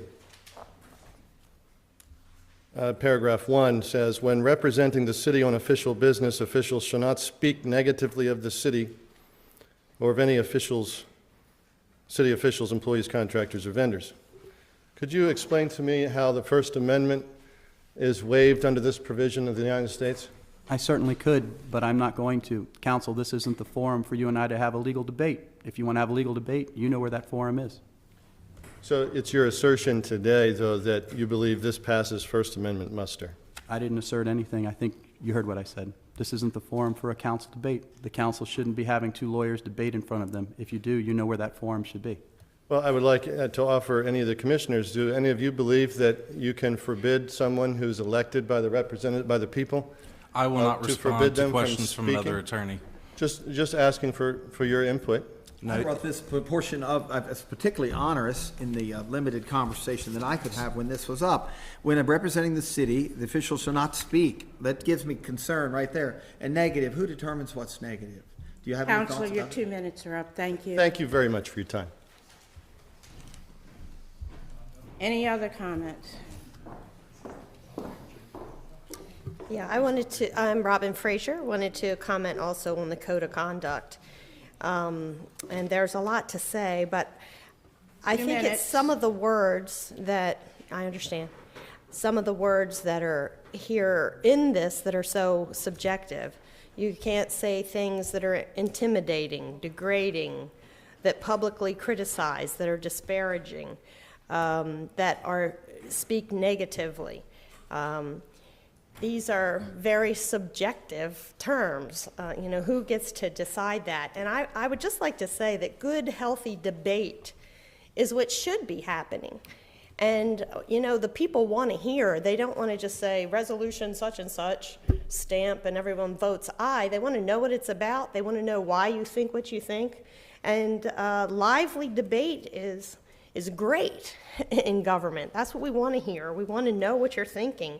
Speaker 17: Paragraph 1 says, when representing the city on official business, officials shall not speak negatively of the city or of any city officials, employees, contractors, or vendors. Could you explain to me how the First Amendment is waived under this provision of the United States?
Speaker 4: I certainly could, but I'm not going to. Council, this isn't the forum for you and I to have a legal debate. If you want to have a legal debate, you know where that forum is.
Speaker 17: So it's your assertion today, though, that you believe this passes First Amendment muster?
Speaker 4: I didn't assert anything. I think you heard what I said. This isn't the forum for a council debate. The council shouldn't be having two lawyers debate in front of them. If you do, you know where that forum should be.
Speaker 17: Well, I would like to offer any of the commissioners, do any of you believe that you can forbid someone who's elected by the people?
Speaker 2: I will not
Speaker 17: to
Speaker 2: respond
Speaker 17: forbid
Speaker 2: to
Speaker 17: them
Speaker 2: questions from
Speaker 17: speaking?
Speaker 2: another attorney.
Speaker 17: Just asking for your input.
Speaker 6: I brought this proportion of, it's particularly onerous in the limited conversation that I could have when this was up. When I'm representing the city, the officials shall not speak. That gives me concern right there. And negative, who determines what's negative? Do you have any thoughts
Speaker 1: Counselor,
Speaker 6: about
Speaker 1: your
Speaker 6: it?
Speaker 1: 2 minutes are up. Thank you.
Speaker 17: Thank you very much for your time.
Speaker 1: Any other comments?
Speaker 8: Yeah, I'm Robin Frazier, wanted to comment also on the code of conduct. And there's a lot to say, but I
Speaker 1: Two
Speaker 8: think
Speaker 1: minutes.
Speaker 8: it's some of the words that, I understand, some of the words that are here in this that are so subjective. You can't say things that are intimidating, degrading, that publicly criticize, that are disparaging, that speak negatively. These are very subjective terms. Who gets to decide that? And I would just like to say that good, healthy debate is what should be happening. And, the people want to hear. They don't want to just say resolution such and such, stamp, and everyone votes aye. They want to know what it's about. They want to know why you think what you think. And lively debate is great in government. That's what we want to hear. We want to know what you're thinking.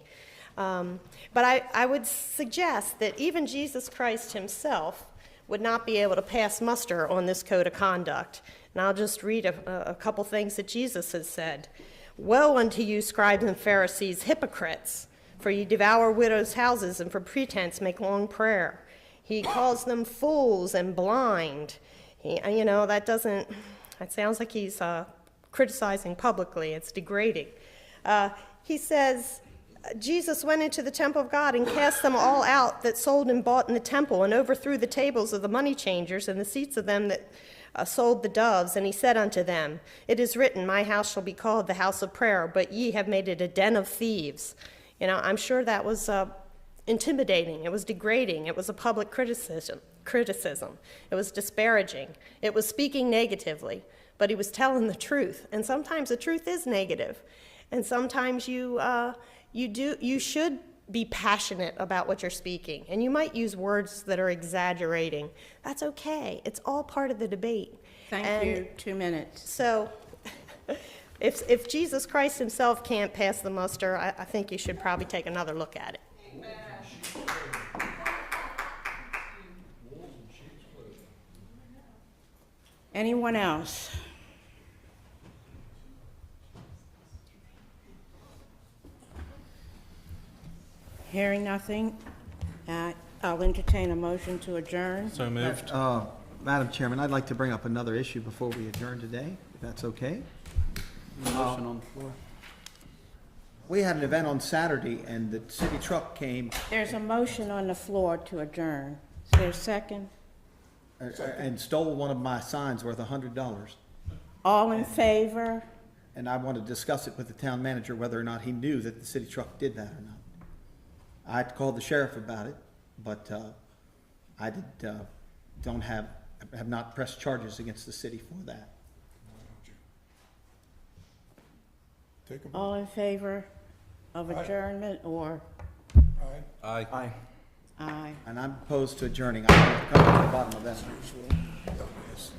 Speaker 8: But I would suggest that even Jesus Christ himself would not be able to pass muster on this code of conduct. And I'll just read a couple things that Jesus has said. Woe unto you, scribes and Pharisees, hypocrites, for you devour widows' houses and for pretense make long prayer. He calls them fools and blind. That sounds like he's criticizing publicly. It's degrading. He says, Jesus went into the temple of God and cast them all out that sold and bought in the temple and overthrew the tables of the money changers and the seats of them that sold the doves. And he said unto them, it is written, my house shall be called the house of prayer, but ye have made it a den of thieves. I'm sure that was intimidating. It was degrading. It was a public criticism. It was disparaging. It was speaking negatively, but he was telling the truth. And sometimes the truth is negative. And sometimes you should be passionate about what you're speaking, and you might use words that are exaggerating. That's okay. It's all part of the debate.
Speaker 1: Thank you. 2 minutes.
Speaker 8: So, if Jesus Christ himself can't pass the muster, I think you should probably take another look at it.
Speaker 1: Anyone else? Hearing nothing, I'll entertain a motion to adjourn.
Speaker 2: So moved.
Speaker 6: Madam Chairman, I'd like to bring up another issue before we adjourn today, if that's okay.
Speaker 4: Motion on the floor.
Speaker 6: We had an event on Saturday, and the city truck came
Speaker 1: There's a motion on the floor to adjourn. Is there a second?
Speaker 6: and stole one of my signs worth $100.
Speaker 1: All in favor?
Speaker 6: And I want to discuss it with the town manager, whether or not he knew that the city truck did that or not. I called the sheriff about it, but I have not pressed charges against the city for that.
Speaker 9: Take a
Speaker 1: All in favor of adjournment or
Speaker 9: Aye.
Speaker 2: Aye.
Speaker 1: aye?
Speaker 6: And I'm opposed to adjourning. I want to come to the bottom of that.
Speaker 9: Yes.